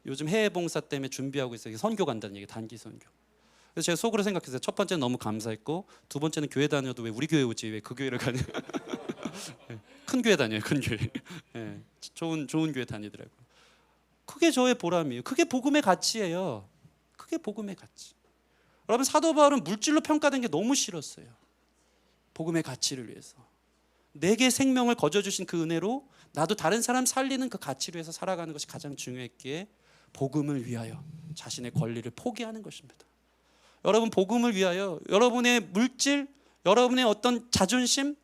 요즘 해외 봉사 때문에 준비하고 있어요. 선교 간다는 얘기, 단기 선교. 그래서 제가 속으로 생각했어요. 첫 번째는 너무 감사했고 두 번째는 교회 다녀도 왜 우리 교회 오지 왜 그 교회를 가냐. 큰 교회 다녀요. 큰 교회. 네, 좋은 교회 다니더라고요. 그게 저의 보람이에요. 그게 복음의 가치예요. 그게 복음의 가치. 여러분, 사도 바울은 물질로 평가된 게 너무 싫었어요. 복음의 가치를 위해서 내게 생명을 거저 주신 그 은혜로 나도 다른 사람 살리는 그 가치를 위해서 살아가는 것이 가장 중요했기에 복음을 위하여 자신의 권리를 포기하는 것입니다. 여러분, 복음을 위하여 여러분의 물질, 여러분의 어떤 자존심,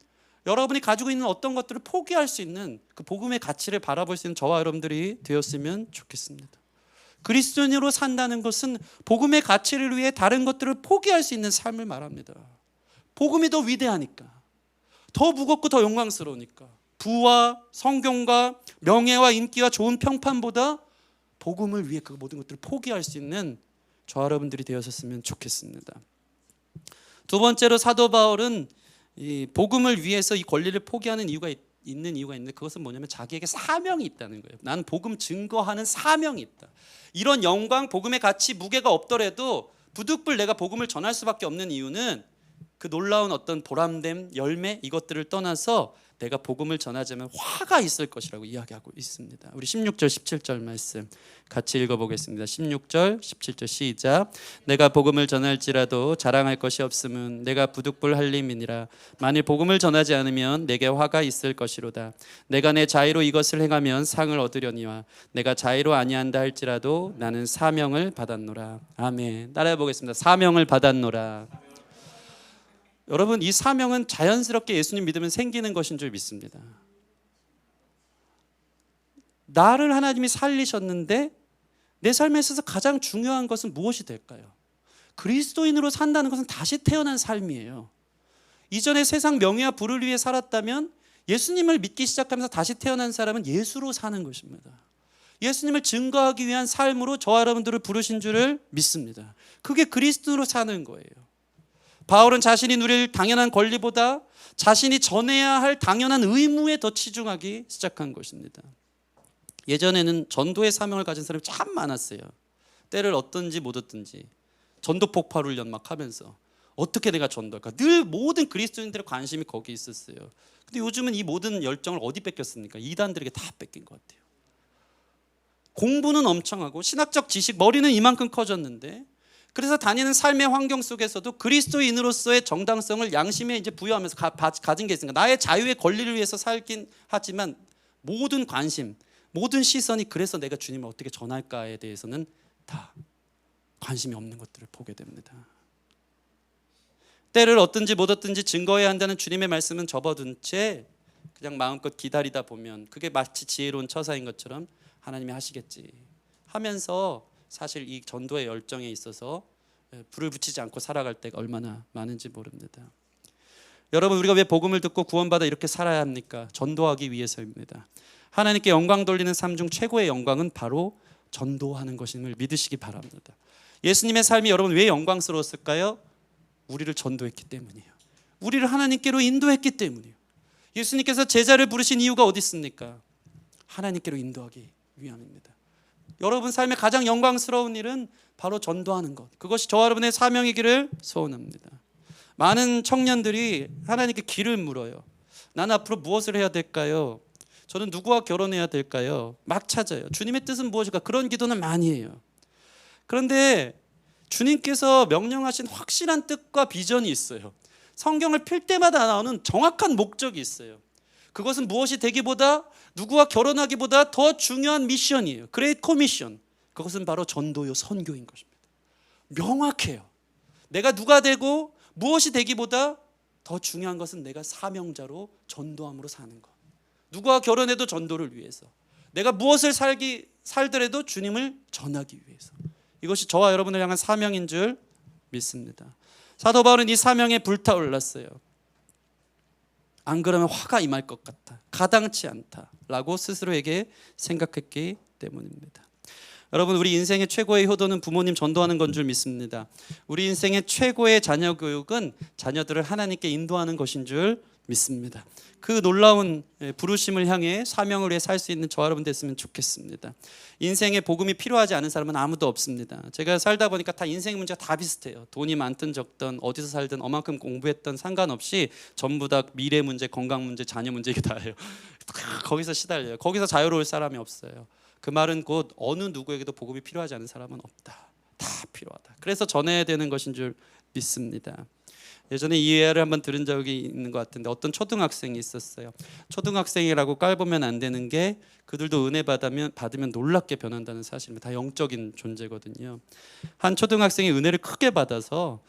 여러분이 가지고 있는 어떤 것들을 포기할 수 있는 그 복음의 가치를 바라볼 수 있는 저와 여러분들이 되었으면 좋겠습니다. 그리스도인으로 산다는 것은 복음의 가치를 위해 다른 것들을 포기할 수 있는 삶을 말합니다. 복음이 더 위대하니까, 더 무겁고 더 영광스러우니까, 부와 성경과 명예와 인기와 좋은 평판보다 복음을 위해 그 모든 것들을 포기할 수 있는 저와 여러분들이 되었으면 좋겠습니다. 두 번째로 사도 바울은 이 복음을 위해서 이 권리를 포기하는 이유가 있는 이유가 있는데, 그것은 뭐냐면 자기에게 사명이 있다는 거예요. 나는 복음 증거하는 사명이 있다. 이런 영광, 복음의 가치, 무게가 없더라도 부득불 내가 복음을 전할 수밖에 없는 이유는 그 놀라운 어떤 보람됨, 열매, 이것들을 떠나서 내가 복음을 전하자면 화가 있을 것이라고 이야기하고 있습니다. 우리 16절 17절 말씀 같이 읽어보겠습니다. 16절 17절 시작. 내가 복음을 전할지라도 자랑할 것이 없음은 내가 부득불 한림이니라. 만일 복음을 전하지 않으면 내게 화가 있을 것이로다. 내가 내 자의로 이것을 행하면 상을 얻으려니와 내가 자의로 아니한다 할지라도 나는 사명을 받았노라. 아멘. 따라해 보겠습니다. 사명을 받았노라. 여러분, 이 사명은 자연스럽게 예수님 믿으면 생기는 것인 줄 믿습니다. 나를 하나님이 살리셨는데 내 삶에 있어서 가장 중요한 것은 무엇이 될까요? 그리스도인으로 산다는 것은 다시 태어난 삶이에요. 이전에 세상 명예와 부를 위해 살았다면 예수님을 믿기 시작하면서 다시 태어난 사람은 예수로 사는 것입니다. 예수님을 증거하기 위한 삶으로 저와 여러분들을 부르신 줄을 믿습니다. 그게 그리스도로 사는 거예요. 바울은 자신이 누릴 당연한 권리보다 자신이 전해야 할 당연한 의무에 더 치중하기 시작한 것입니다. 예전에는 전도의 사명을 가진 사람이 참 많았어요. 때를 얻든지 못 얻든지 전도 폭발 훈련 막 하면서 어떻게 내가 전도할까, 늘 모든 그리스도인들의 관심이 거기 있었어요. 근데 요즘은 이 모든 열정을 어디 뺏겼습니까? 이단들에게 다 뺏긴 것 같아요. 공부는 엄청 하고 신학적 지식, 머리는 이만큼 커졌는데, 그래서 다니는 삶의 환경 속에서도 그리스도인으로서의 정당성을 양심에 이제 부여하면서 가진 게 있으니까 나의 자유의 권리를 위해서 살긴 하지만 모든 관심, 모든 시선이 그래서 내가 주님을 어떻게 전할까에 대해서는 다 관심이 없는 것들을 보게 됩니다. 때를 얻든지 못 얻든지 증거해야 한다는 주님의 말씀은 접어둔 채 그냥 마음껏 기다리다 보면 그게 마치 지혜로운 처사인 것처럼 하나님이 하시겠지 하면서 사실 이 전도의 열정에 있어서 불을 붙이지 않고 살아갈 때가 얼마나 많은지 모릅니다. 여러분, 우리가 왜 복음을 듣고 구원받아 이렇게 살아야 합니까? 전도하기 위해서입니다. 하나님께 영광 돌리는 삶 중 최고의 영광은 바로 전도하는 것임을 믿으시기 바랍니다. 예수님의 삶이 여러분 왜 영광스러웠을까요? 우리를 전도했기 때문이에요. 우리를 하나님께로 인도했기 때문이에요. 예수님께서 제자를 부르신 이유가 어디 있습니까? 하나님께로 인도하기 위함입니다. 여러분 삶의 가장 영광스러운 일은 바로 전도하는 것, 그것이 저와 여러분의 사명이기를 소원합니다. 많은 청년들이 하나님께 길을 물어요. 나는 앞으로 무엇을 해야 될까요? 저는 누구와 결혼해야 될까요? 막 찾아요. 주님의 뜻은 무엇일까? 그런 기도는 많이 해요. 그런데 주님께서 명령하신 확실한 뜻과 비전이 있어요. 성경을 필 때마다 나오는 정확한 목적이 있어요. 그것은 무엇이 되기보다, 누구와 결혼하기보다 더 중요한 미션이에요. 그레이트 코미션. 그것은 바로 전도요, 선교인 것입니다. 명확해요. 내가 누가 되고 무엇이 되기보다 더 중요한 것은 내가 사명자로 전도함으로 사는 것. 누구와 결혼해도 전도를 위해서, 내가 무엇을 살더라도 주님을 전하기 위해서. 이것이 저와 여러분을 향한 사명인 줄 믿습니다. 사도 바울은 이 사명에 불타올랐어요. 안 그러면 화가 임할 것 같다, 가당치 않다라고 스스로에게 생각했기 때문입니다. 여러분, 우리 인생의 최고의 효도는 부모님 전도하는 건 줄 믿습니다. 우리 인생의 최고의 자녀 교육은 자녀들을 하나님께 인도하는 것인 줄 믿습니다. 그 놀라운 부르심을 향해 사명을 위해 살 수 있는 저와 여러분 됐으면 좋겠습니다. 인생에 복음이 필요하지 않은 사람은 아무도 없습니다. 제가 살다 보니까 다 인생 문제가 다 비슷해요. 돈이 많든 적든 어디서 살든 얼만큼 공부했든 상관없이 전부 다 미래 문제, 건강 문제, 자녀 문제, 이게 다예요. 거기서 시달려요. 거기서 자유로울 사람이 없어요. 그 말은 곧 어느 누구에게도 복음이 필요하지 않은 사람은 없다. 다 필요하다. 그래서 전해야 되는 것인 줄 믿습니다. 예전에 이 이야기를 한번 들은 적이 있는 것 같은데, 어떤 초등학생이 있었어요. 초등학생이라고 깔보면 안 되는 게 그들도 은혜 받으면 놀랍게 변한다는 사실입니다. 다 영적인 존재거든요. 한 초등학생이 은혜를 크게 받아서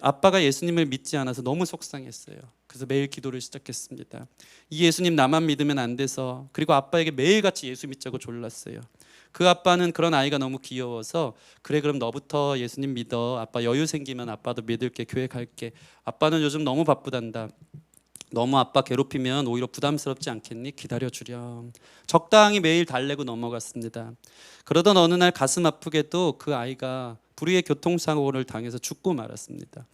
아빠가 예수님을 믿지 않아서 너무 속상했어요. 그래서 매일 기도를 시작했습니다. 이 예수님 나만 믿으면 안 돼서, 그리고 아빠에게 매일같이 예수 믿자고 졸랐어요. 그 아빠는 그런 아이가 너무 귀여워서, 그래 그럼 너부터 예수님 믿어, 아빠 여유 생기면 아빠도 믿을게, 교회 갈게, 아빠는 요즘 너무 바쁘단다, 너무 아빠 괴롭히면 오히려 부담스럽지 않겠니? 기다려주렴. 적당히 매일 달래고 넘어갔습니다. 그러던 어느 날 가슴 아프게도 그 아이가 불의의 교통사고를 당해서 죽고 말았습니다.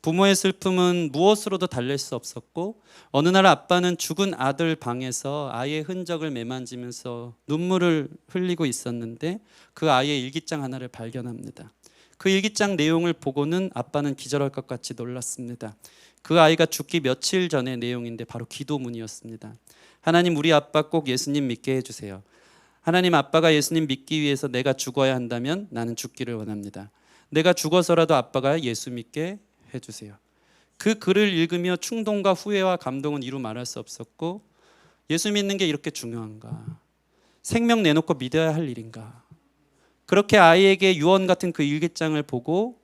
부모의 슬픔은 무엇으로도 달랠 수 없었고 어느 날 아빠는 죽은 아들 방에서 아이의 흔적을 매만지면서 눈물을 흘리고 있었는데 그 아이의 일기장 하나를 발견합니다. 그 일기장 내용을 보고는 아빠는 기절할 것 같이 놀랐습니다. 그 아이가 죽기 며칠 전의 내용인데 바로 기도문이었습니다. 하나님, 우리 아빠 꼭 예수님 믿게 해주세요. 하나님, 아빠가 예수님 믿기 위해서 내가 죽어야 한다면 나는 죽기를 원합니다. 내가 죽어서라도 아빠가 예수 믿게 해주세요. 그 글을 읽으며 충동과 후회와 감동은 이루 말할 수 없었고, 예수 믿는 게 이렇게 중요한가? 생명 내놓고 믿어야 할 일인가? 그렇게 아이에게 유언 같은 그 일기장을 보고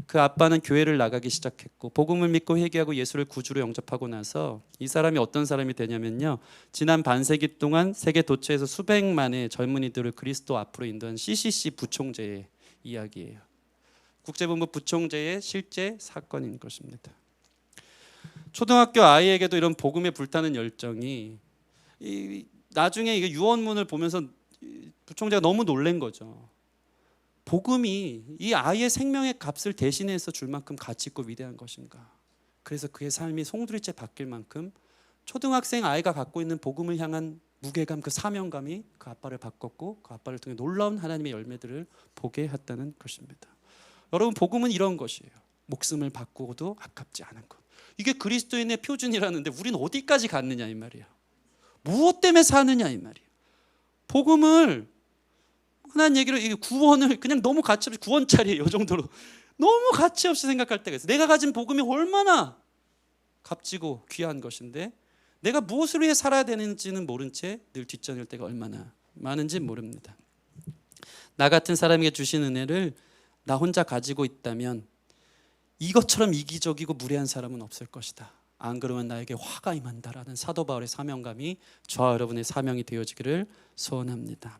그 아빠는 교회를 나가기 시작했고, 복음을 믿고 회개하고 예수를 구주로 영접하고 나서 이 사람이 어떤 사람이 되냐면요, 지난 반세기 동안 세계 도처에서 수백만의 젊은이들을 그리스도 앞으로 인도한 CCC 부총재의 이야기예요. 국제본부 부총재의 실제 사건인 것입니다. 초등학교 아이에게도 이런 복음에 불타는 열정이, 나중에 이게 유언문을 보면서 부총재가 너무 놀란 거죠. 복음이 이 아이의 생명의 값을 대신해서 줄 만큼 가치 있고 위대한 것인가. 그래서 그의 삶이 송두리째 바뀔 만큼 초등학생 아이가 갖고 있는 복음을 향한 무게감, 그 사명감이 그 아빠를 바꿨고 그 아빠를 통해 놀라운 하나님의 열매들을 보게 했다는 것입니다. 여러분, 복음은 이런 것이에요. 목숨을 바꾸고도 아깝지 않은 것. 이게 그리스도인의 표준이라는데 우리는 어디까지 갔느냐 이 말이에요. 무엇 때문에 사느냐 이 말이에요. 복음을, 흔한 얘기로 이게 구원을 그냥 너무 가치 없이, 구원짜리예요 이 정도로 너무 가치 없이 생각할 때가 있어요. 내가 가진 복음이 얼마나 값지고 귀한 것인데 내가 무엇을 위해 살아야 되는지는 모른 채 늘 뒷전일 때가 얼마나 많은지 모릅니다. 나 같은 사람에게 주신 은혜를 나 혼자 가지고 있다면 이것처럼 이기적이고 무례한 사람은 없을 것이다. 안 그러면 나에게 화가 임한다라는 사도 바울의 사명감이 저와 여러분의 사명이 되어지기를 소원합니다.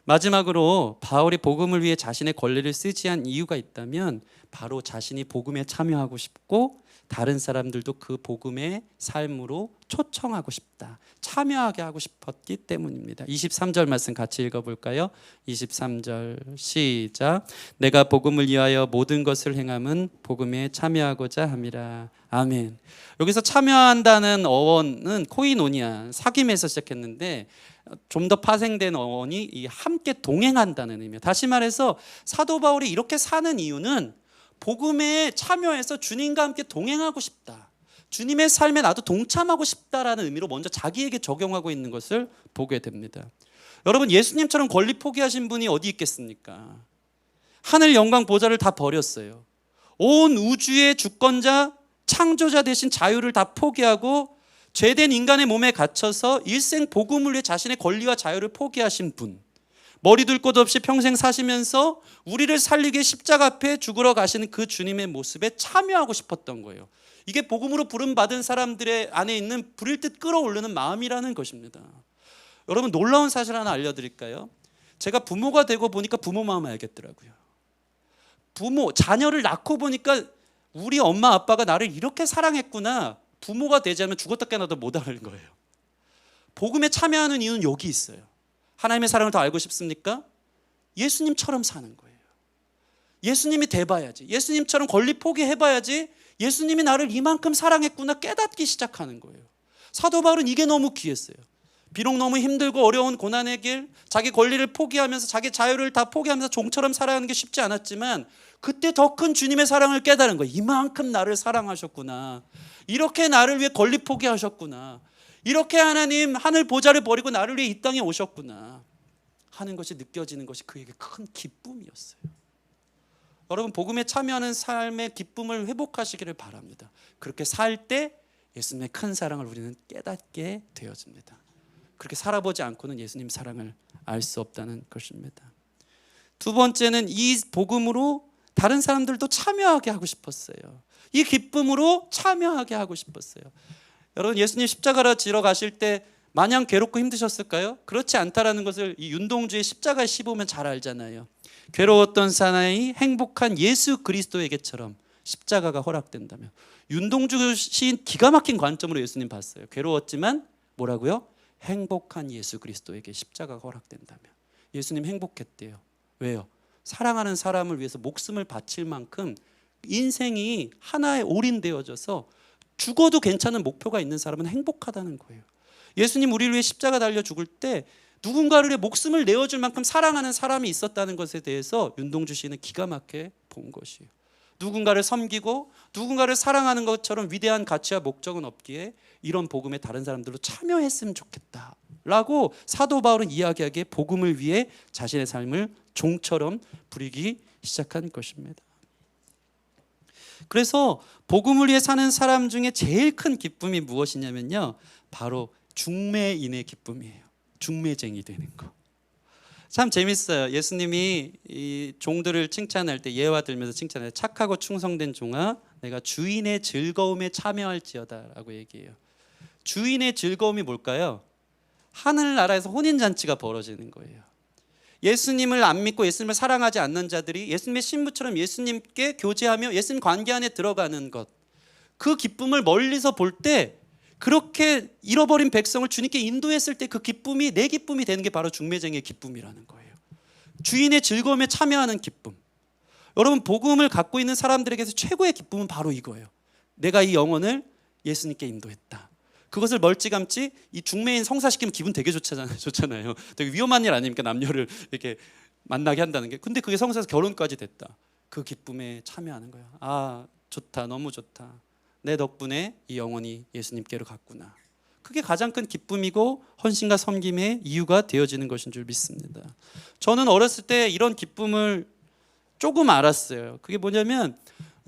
마지막으로 바울이 복음을 위해 자신의 권리를 쓰지 않은 이유가 있다면 바로 자신이 복음에 참여하고 싶고 다른 사람들도 그 복음의 삶으로 초청하고 싶다, 참여하게 하고 싶었기 때문입니다. 23절 말씀 같이 읽어볼까요? 23절 시작. 내가 복음을 위하여 모든 것을 행함은 복음에 참여하고자 함이라. 아멘. 여기서 참여한다는 어원은 코이노니아, 사귐에서 시작했는데 좀 더 파생된 어원이 이 함께 동행한다는 의미예요. 다시 말해서 사도 바울이 이렇게 사는 이유는 복음에 참여해서 주님과 함께 동행하고 싶다, 주님의 삶에 나도 동참하고 싶다라는 의미로 먼저 자기에게 적용하고 있는 것을 보게 됩니다. 여러분, 예수님처럼 권리 포기하신 분이 어디 있겠습니까? 하늘 영광 보좌를 다 버렸어요. 온 우주의 주권자, 창조자 되신 자유를 다 포기하고 죄된 인간의 몸에 갇혀서 일생 복음을 위해 자신의 권리와 자유를 포기하신 분, 머리 둘 곳 없이 평생 사시면서 우리를 살리기 위해 십자가 앞에 죽으러 가시는 그 주님의 모습에 참여하고 싶었던 거예요. 이게 복음으로 부름받은 사람들의 안에 있는 불일 듯 끓어오르는 마음이라는 것입니다. 여러분, 놀라운 사실 하나 알려드릴까요? 제가 부모가 되고 보니까 부모 마음 알겠더라고요. 자녀를 낳고 보니까 우리 엄마 아빠가 나를 이렇게 사랑했구나. 부모가 되지 않으면 죽었다 깨어나도 못 알는 거예요. 복음에 참여하는 이유는 여기 있어요. 하나님의 사랑을 더 알고 싶습니까? 예수님처럼 사는 거예요. 예수님이 돼봐야지, 예수님처럼 권리 포기해봐야지 예수님이 나를 이만큼 사랑했구나 깨닫기 시작하는 거예요. 사도 바울은 이게 너무 귀했어요. 비록 너무 힘들고 어려운 고난의 길, 자기 권리를 포기하면서 자기 자유를 다 포기하면서 종처럼 살아가는 게 쉽지 않았지만 그때 더 큰 주님의 사랑을 깨달은 거예요. 이만큼 나를 사랑하셨구나, 이렇게 나를 위해 권리 포기하셨구나, 이렇게 하나님 하늘 보좌를 버리고 나를 위해 이 땅에 오셨구나 하는 것이 느껴지는 것이 그에게 큰 기쁨이었어요. 여러분, 복음에 참여하는 삶의 기쁨을 회복하시기를 바랍니다. 그렇게 살 때 예수님의 큰 사랑을 우리는 깨닫게 되어집니다. 그렇게 살아보지 않고는 예수님 사랑을 알 수 없다는 것입니다. 두 번째는 이 복음으로 다른 사람들도 참여하게 하고 싶었어요. 이 기쁨으로 참여하게 하고 싶었어요. 여러분, 예수님 십자가로 지러 가실 때 마냥 괴롭고 힘드셨을까요? 그렇지 않다라는 것을 이 윤동주의 십자가에 씹으면 잘 알잖아요. 괴로웠던 사나이 행복한 예수 그리스도에게처럼 십자가가 허락된다면, 윤동주 시인 기가 막힌 관점으로 예수님 봤어요. 괴로웠지만 뭐라고요? 행복한 예수 그리스도에게 십자가가 허락된다면. 예수님 행복했대요. 왜요? 사랑하는 사람을 위해서 목숨을 바칠 만큼 인생이 하나에 올인되어져서 죽어도 괜찮은 목표가 있는 사람은 행복하다는 거예요. 예수님 우리를 위해 십자가 달려 죽을 때 누군가를 위해 목숨을 내어줄 만큼 사랑하는 사람이 있었다는 것에 대해서 윤동주 씨는 기가 막히게 본 것이에요. 누군가를 섬기고 누군가를 사랑하는 것처럼 위대한 가치와 목적은 없기에 이런 복음에 다른 사람들도 참여했으면 좋겠다라고 사도 바울은 이야기하기에 복음을 위해 자신의 삶을 종처럼 부리기 시작한 것입니다. 그래서 복음을 위해 사는 사람 중에 제일 큰 기쁨이 무엇이냐면요, 바로 중매인의 기쁨이에요. 중매쟁이 되는 거. 참 재밌어요. 예수님이 이 종들을 칭찬할 때 예화 들면서 칭찬해요. 착하고 충성된 종아, 내가 주인의 즐거움에 참여할지어다라고 얘기해요. 주인의 즐거움이 뭘까요? 하늘나라에서 혼인잔치가 벌어지는 거예요. 예수님을 안 믿고 예수님을 사랑하지 않는 자들이 예수님의 신부처럼 예수님께 교제하며 예수님 관계 안에 들어가는 것, 그 기쁨을 멀리서 볼 때, 그렇게 잃어버린 백성을 주님께 인도했을 때 그 기쁨이 내 기쁨이 되는 게 바로 중매쟁이의 기쁨이라는 거예요. 주인의 즐거움에 참여하는 기쁨. 여러분, 복음을 갖고 있는 사람들에게서 최고의 기쁨은 바로 이거예요. 내가 이 영혼을 예수님께 인도했다. 그것을 멀찌감치 이 중매인 성사시키면 기분 되게 좋잖아요. 되게 위험한 일 아닙니까? 남녀를 이렇게 만나게 한다는 게. 근데 그게 성사해서 결혼까지 됐다. 그 기쁨에 참여하는 거야. 아, 좋다, 너무 좋다. 내 덕분에 이 영혼이 예수님께로 갔구나. 그게 가장 큰 기쁨이고 헌신과 섬김의 이유가 되어지는 것인 줄 믿습니다. 저는 어렸을 때 이런 기쁨을 조금 알았어요. 그게 뭐냐면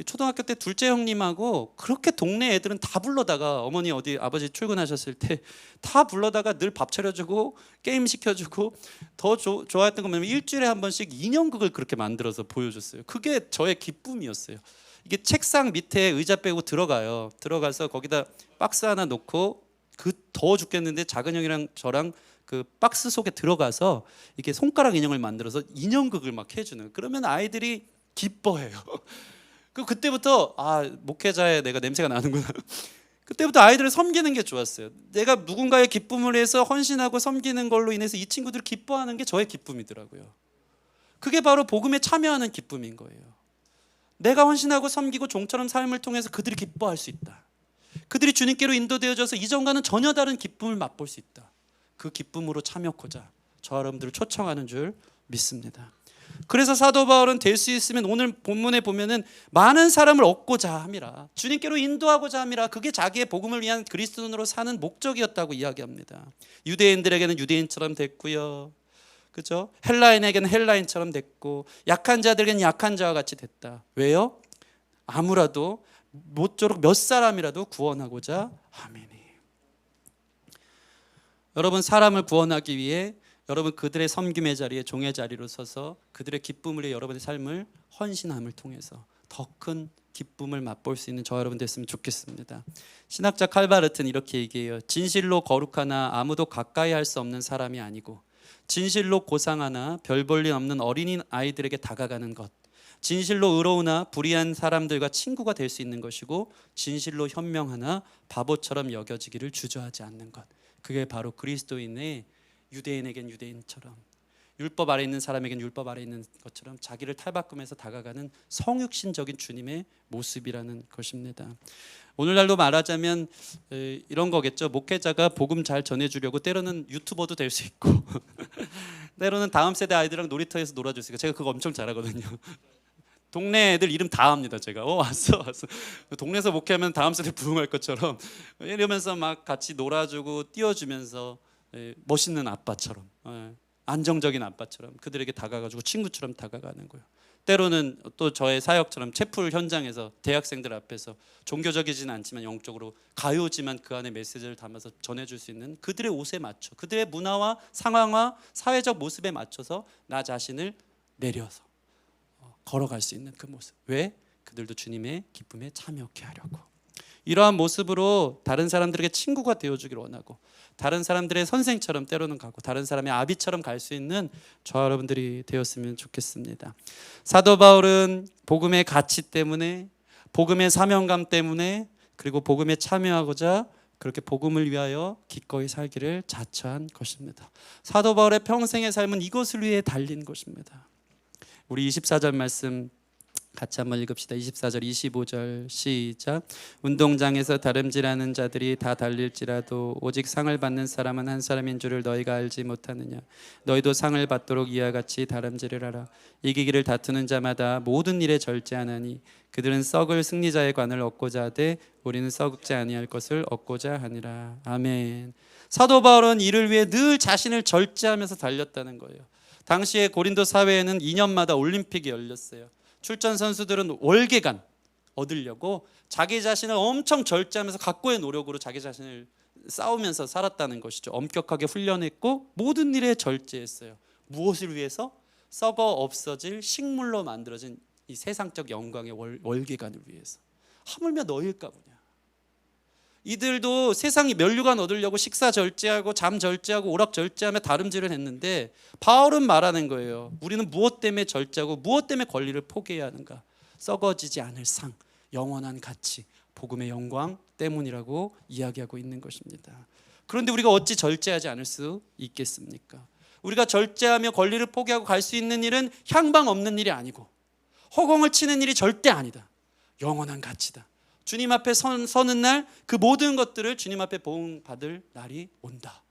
초등학교 때 둘째 형님하고 그렇게 동네 애들은 다 불러다가, 어머니 어디 아버지 출근하셨을 때 다 불러다가 늘 밥 차려주고 게임 시켜주고, 더 좋아했던 건 뭐냐면 일주일에 한 번씩 인형극을 그렇게 만들어서 보여줬어요. 그게 저의 기쁨이었어요. 이게 책상 밑에 의자 빼고 들어가서 거기다 박스 하나 놓고, 그 더워 죽겠는데 작은 형이랑 저랑 그 박스 속에 들어가서 이렇게 손가락 인형을 만들어서 인형극을 막 해주는, 그러면 아이들이 기뻐해요. 그때부터 목회자의 내가 냄새가 나는구나. 그때부터 아이들을 섬기는 게 좋았어요. 내가 누군가의 기쁨을 해서 헌신하고 섬기는 걸로 인해서 이 친구들이 기뻐하는 게 저의 기쁨이더라고요. 그게 바로 복음에 참여하는 기쁨인 거예요. 내가 헌신하고 섬기고 종처럼 삶을 통해서 그들이 기뻐할 수 있다. 그들이 주님께로 인도되어져서 이전과는 전혀 다른 기쁨을 맛볼 수 있다. 그 기쁨으로 참여하고자 저 여러분들을 초청하는 줄 믿습니다. 그래서 사도 바울은 될 수 있으면 오늘 본문에 보면은 많은 사람을 얻고자 함이라, 주님께로 인도하고자 함이라, 그게 자기의 복음을 위한 그리스도인으로 사는 목적이었다고 이야기합니다. 유대인들에게는 유대인처럼 됐고요, 그죠? 헬라인에게는 헬라인처럼 됐고, 약한 자들에게는 약한 자와 같이 됐다. 왜요? 아무라도 모쪼록 몇 사람이라도 구원하고자 함이니. 여러분, 사람을 구원하기 위해 여러분 그들의 섬김의 자리에, 종의 자리로 서서 그들의 기쁨을 위해 여러분의 삶을 헌신함을 통해서 더 큰 기쁨을 맛볼 수 있는 저 여러분 됐으면 좋겠습니다. 신학자 칼바르트는 이렇게 얘기해요. 진실로 거룩하나 아무도 가까이 할 수 없는 사람이 아니고, 진실로 고상하나 별 볼 일 없는 어린이 아이들에게 다가가는 것, 진실로 의로우나 불의한 사람들과 친구가 될 수 있는 것이고, 진실로 현명하나 바보처럼 여겨지기를 주저하지 않는 것, 그게 바로 그리스도인의 유대인에겐 유대인처럼, 율법 아래 있는 사람에겐 율법 아래 있는 것처럼 자기를 탈바꿈해서 다가가는 성육신적인 주님의 모습이라는 것입니다. 오늘날로 말하자면 이런 거겠죠. 목회자가 복음 잘 전해주려고 때로는 유튜버도 될 수 있고 때로는 다음 세대 아이들이랑 놀이터에서 놀아줄 수 있고, 제가 그거 엄청 잘하거든요. 동네 애들 이름 다 압니다. 제가 왔어. 동네에서 목회하면 다음 세대 부흥할 것처럼 이러면서 막 같이 놀아주고 띄워주면서 멋있는 아빠처럼, 안정적인 아빠처럼 그들에게 다가가지고 친구처럼 다가가는 거예요. 때로는 또 저의 사역처럼 채플 현장에서 대학생들 앞에서 종교적이지는 않지만 영적으로 가요지만 그 안에 메시지를 담아서 전해줄 수 있는, 그들의 옷에 맞춰, 그들의 문화와 상황과 사회적 모습에 맞춰서 나 자신을 내려서 걸어갈 수 있는 그 모습. 왜? 그들도 주님의 기쁨에 참여하게 하려고. 이러한 모습으로 다른 사람들에게 친구가 되어주길 원하고, 다른 사람들의 선생처럼 때로는 가고, 다른 사람의 아비처럼 갈 수 있는 저 여러분들이 되었으면 좋겠습니다. 사도 바울은 복음의 가치 때문에, 복음의 사명감 때문에, 그리고 복음에 참여하고자 그렇게 복음을 위하여 기꺼이 살기를 자처한 것입니다. 사도 바울의 평생의 삶은 이것을 위해 달린 것입니다. 우리 24절 말씀 같이 한번 읽읍시다. 24절 25절 시작. 운동장에서 다름질하는 자들이 다 달릴지라도 오직 상을 받는 사람은 한 사람인 줄을 너희가 알지 못하느냐. 너희도 상을 받도록 이와 같이 다름질을 하라. 이기기를 다투는 자마다 모든 일에 절제하나니 그들은 썩을 승리자의 관을 얻고자 하되 우리는 썩지 아니할 것을 얻고자 하니라. 아멘. 사도 바울은 이를 위해 늘 자신을 절제하면서 달렸다는 거예요. 당시에 고린도 사회에는 2년마다 올림픽이 열렸어요. 출전 선수들은 월계관 얻으려고 자기 자신을 엄청 절제하면서 각고의 노력으로 자기 자신을 싸우면서 살았다는 것이죠. 엄격하게 훈련했고 모든 일에 절제했어요. 무엇을 위해서? 썩어 없어질 식물로 만들어진 이 세상적 영광의 월계관을 위해서. 하물며 너희일까 보냐. 이들도 세상이 면류관 얻으려고 식사 절제하고 잠 절제하고 오락 절제하며 다름질을 했는데 바울은 말하는 거예요. 우리는 무엇 때문에 절제하고 무엇 때문에 권리를 포기해야 하는가? 썩어지지 않을 상, 영원한 가치, 복음의 영광 때문이라고 이야기하고 있는 것입니다. 그런데 우리가 어찌 절제하지 않을 수 있겠습니까? 우리가 절제하며 권리를 포기하고 갈 수 있는 일은 향방 없는 일이 아니고 허공을 치는 일이 절대 아니다. 영원한 가치다. 주님 앞에 서는 날 그 모든 것들을 주님 앞에 보응받을 날이 온다.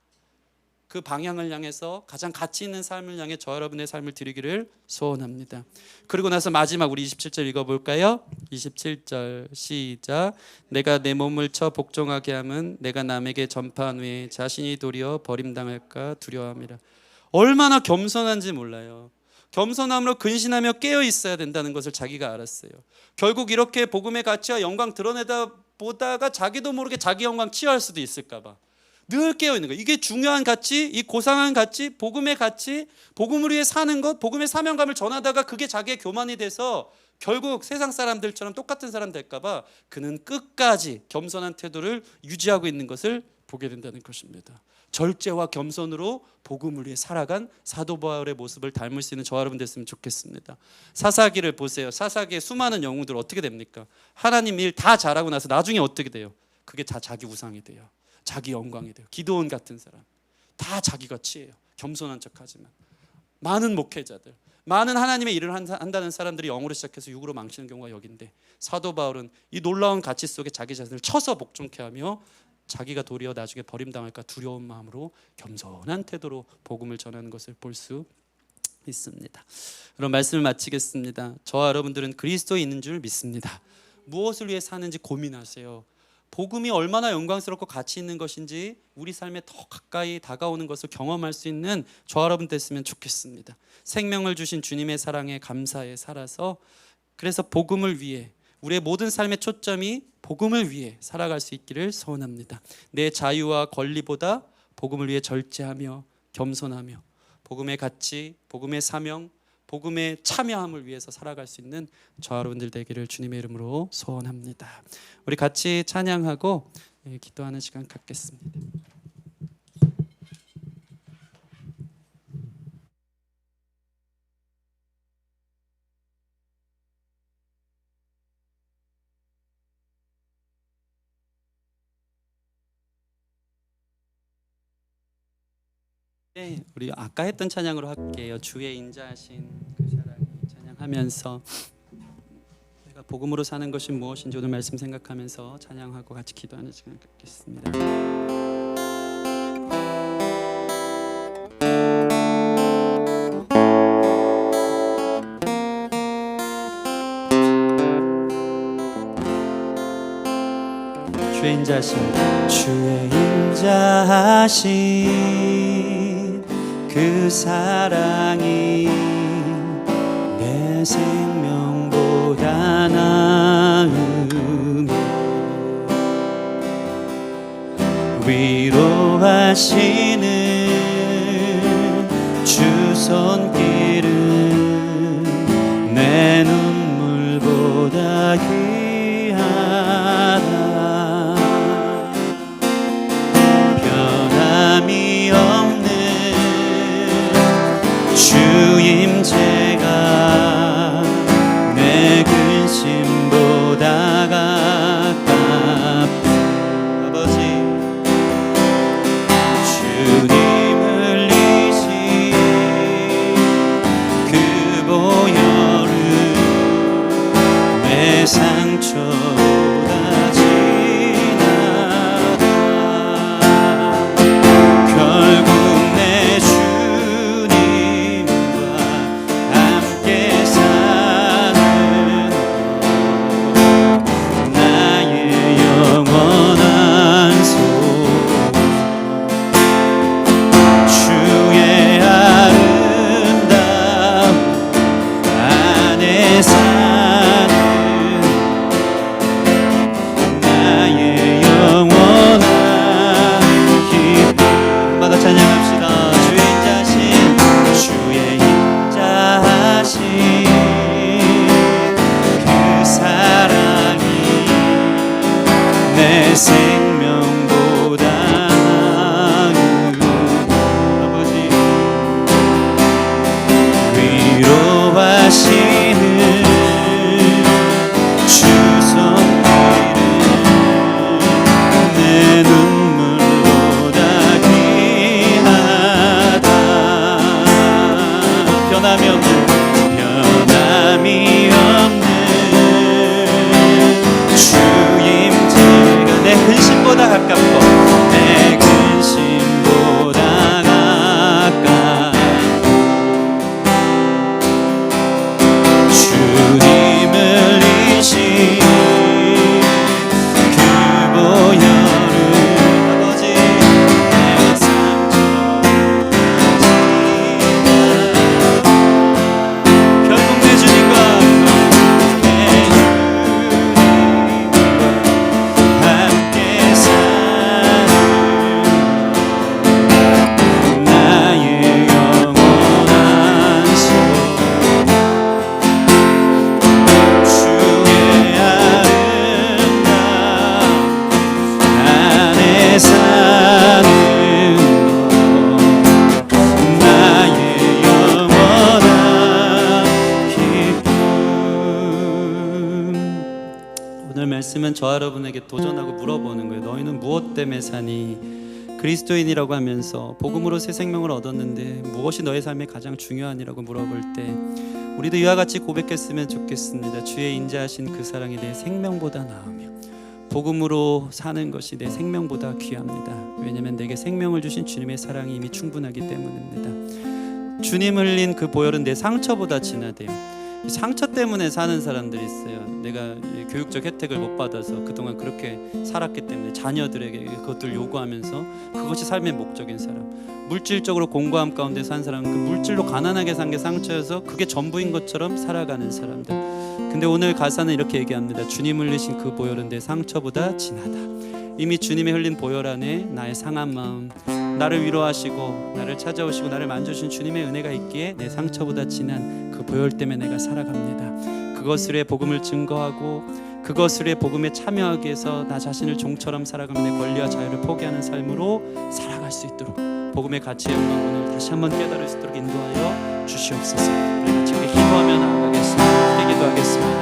그 방향을 향해서 가장 가치 있는 삶을 향해 저 여러분의 삶을 드리기를 소원합니다. 그리고 나서 마지막 우리 27절 읽어볼까요? 27절 시작. 내가 내 몸을 쳐 복종하게 함은 내가 남에게 전파한 후에 자신이 도리어 버림당할까 두려워함이라. 얼마나 겸손한지 몰라요. 겸손함으로 근신하며 깨어 있어야 된다는 것을 자기가 알았어요. 결국 이렇게 복음의 가치와 영광 드러내다 보다가 자기도 모르게 자기 영광 취할 수도 있을까 봐 늘 깨어 있는 거예요. 이게 중요한 가치, 이 고상한 가치, 복음의 가치, 복음을 위해 사는 것, 복음의 사명감을 전하다가 그게 자기의 교만이 돼서 결국 세상 사람들처럼 똑같은 사람 될까 봐 그는 끝까지 겸손한 태도를 유지하고 있는 것을 보게 된다는 것입니다. 절제와 겸손으로 복음을 위해 살아간 사도 바울의 모습을 닮을 수 있는 저와 여러분 됐으면 좋겠습니다. 사사기를 보세요. 사사기의 수많은 영웅들 어떻게 됩니까? 하나님 일 다 잘하고 나서 나중에 어떻게 돼요? 그게 다 자기 우상이 돼요. 자기 영광이 돼요. 기드온 같은 사람 다 자기가 치예요. 겸손한 척하지만 많은 목회자들, 많은 하나님의 일을 한다는 사람들이 영으로 시작해서 육으로 망치는 경우가 여긴데 사도 바울은 이 놀라운 가치 속에 자기 자신을 쳐서 복종케 하며 자기가 도리어 나중에 버림당할까 두려운 마음으로 겸손한 태도로 복음을 전하는 것을 볼 수 있습니다. 그럼 말씀을 마치겠습니다. 저와 여러분들은 그리스도에 있는 줄 믿습니다. 무엇을 위해 사는지 고민하세요. 복음이 얼마나 영광스럽고 가치 있는 것인지 우리 삶에 더 가까이 다가오는 것을 경험할 수 있는 저와 여러분 됐으면 좋겠습니다. 생명을 주신 주님의 사랑에 감사해 살아서 그래서 복음을 위해 우리의 모든 삶의 초점이 복음을 위해 살아갈 수 있기를 소원합니다. 내 자유와 권리보다 복음을 위해 절제하며 겸손하며 복음의 가치, 복음의 사명, 복음의 참여함을 위해서 살아갈 수 있는 저와 여러분들 되기를 주님의 이름으로 소원합니다. 우리 같이 찬양하고 기도하는 시간 갖겠습니다. 네, 우리 아까 했던 찬양으로 할게요. 주의 인자하신 그 사랑이 찬양하면서 내가 복음으로 사는 것이 무엇인지 오늘 말씀 생각하면서 찬양하고 같이 기도하는 시간 갖겠습니다. 주의 인자하신 그 사랑이 내 생명보다 나으며 위로하시는 주 손길은 내 눈물보다 귀하다. 변함이 없는 주임제가 내 근심보다 가깝다. 아버지 주님 흘리신 그 보혈은 내 상처보다 진하다. 결국 내 주님과 함께 사는 나의 영원한 소원. 주의 아름다움 안에 사는 나의 영원한 기쁨. 마다 찬양합시다. 주의 인자하신 주의 인자하신 그 사랑이 내 생명보다 나은 아버지 위로하시는 주 손길은 내 눈물보다 귀하다. 변함이 없는 주임제가 내 근심보다 가깝고 내 근심보다 가깝고 주님을 이신 그 보혈은 아버지 내 상처보다 결국 내 주님과 함께 사는 나의 영원한 소원. 주의 아름다움 안에 사는 것 나의 영원한 기쁨. 오늘 말씀은 저와 여러분에게 도전하고 물어보는 거예요. 너희는 무엇 때문에 사니? 그리스도인이라고 하면서 복음으로 새 생명을 얻었는데 무엇이 너의 삶에 가장 중요하니라고 물어볼 때 우리도 이와 같이 고백했으면 좋겠습니다. 주의 인자하신 그 사랑이 내 생명보다 나으며 복음으로 사는 것이 내 생명보다 귀합니다. 왜냐하면 내게 생명을 주신 주님의 사랑이 이미 충분하기 때문입니다. 주님 흘린 그 보혈은 내 상처보다 진하대요. 이 상처 때문에 사는 사람들이 있어요. 내가 교육적 혜택을 못 받아서 그동안 그렇게 살았기 때문에 자녀들에게 그것들 요구하면서 그것이 삶의 목적인 사람, 물질적으로 공고함 가운데 산 사람, 그 물질로 가난하게 산 게 상처여서 그게 전부인 것처럼 살아가는 사람들. 근데 오늘 가사는 이렇게 얘기합니다. 주님 흘리신 그 보혈은 내 상처보다 진하다. 이미 주님의 흘린 보혈 안에 나의 상한 마음, 나를 위로하시고 나를 찾아오시고 나를 만져주신 주님의 은혜가 있기에 내 상처보다 진한 그 보혈 때문에 내가 살아갑니다. 그것을 위해 복음을 증거하고 그것을 위해 복음에 참여하기 위해서 나 자신을 종처럼 살아가며 내 권리와 자유를 포기하는 삶으로 살아갈 수 있도록 복음의 가치의 영광을 다시 한번 깨달을 수 있도록 인도하여 주시옵소서. 우리 같이 기도하며 나아가겠습니다. 기도하겠습니다.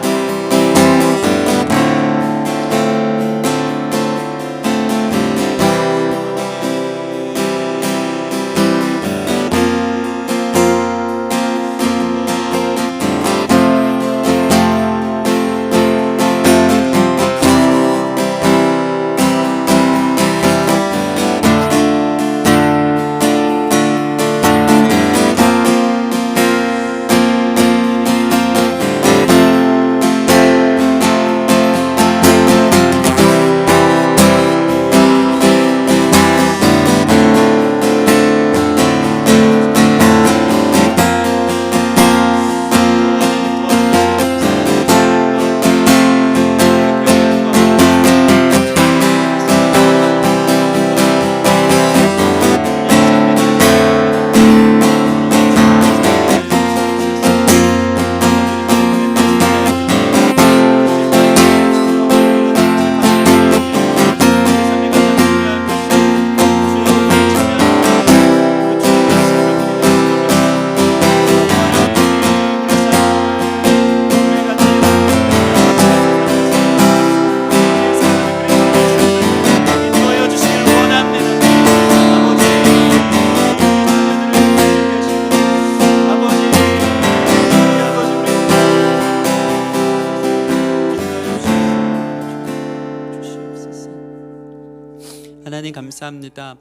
하나님 감사합니다.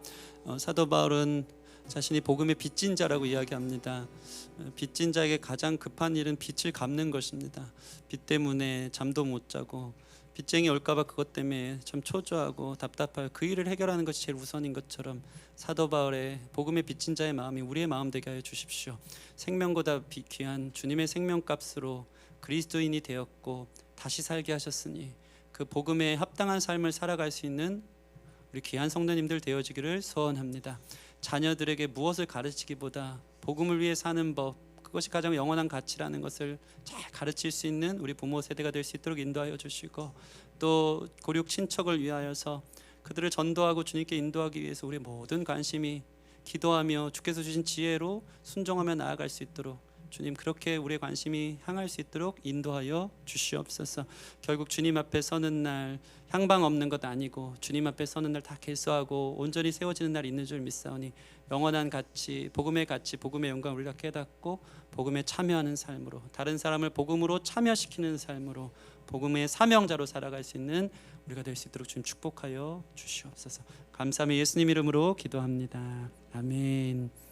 사도 바울은 자신이 복음의 빚진 자라고 이야기합니다. 빚진 자에게 가장 급한 일은 빚을 갚는 것입니다. 빚 때문에 잠도 못 자고 빚쟁이 올까봐 그것 때문에 참 초조하고 답답할 그 일을 해결하는 것이 제일 우선인 것처럼 사도 바울의 복음의 빚진 자의 마음이 우리의 마음 되게 하여 주십시오. 생명보다 귀한 주님의 생명값으로 그리스도인이 되었고 다시 살게 하셨으니 그 복음에 합당한 삶을 살아갈 수 있는 우리 귀한 성도님들 되어지기를 소원합니다. 자녀들에게 무엇을 가르치기보다 복음을 위해 사는 법, 그것이 가장 영원한 가치라는 것을 잘 가르칠 수 있는 우리 부모 세대가 될 수 있도록 인도하여 주시고, 또 고륙 친척을 위하여서 그들을 전도하고 주님께 인도하기 위해서 우리의 모든 관심이 기도하며 주께서 주신 지혜로 순종하며 나아갈 수 있도록 주님 그렇게 우리의 관심이 향할 수 있도록 인도하여 주시옵소서. 결국 주님 앞에 서는 날 향방 없는 것 아니고 주님 앞에 서는 날 다 결소하고 온전히 세워지는 날 있는 줄 믿사오니 영원한 가치, 복음의 가치, 복음의 영광 우리가 깨닫고 복음에 참여하는 삶으로, 다른 사람을 복음으로 참여시키는 삶으로, 복음의 사명자로 살아갈 수 있는 우리가 될 수 있도록 주님 축복하여 주시옵소서. 감사하며 예수님 이름으로 기도합니다. 아멘.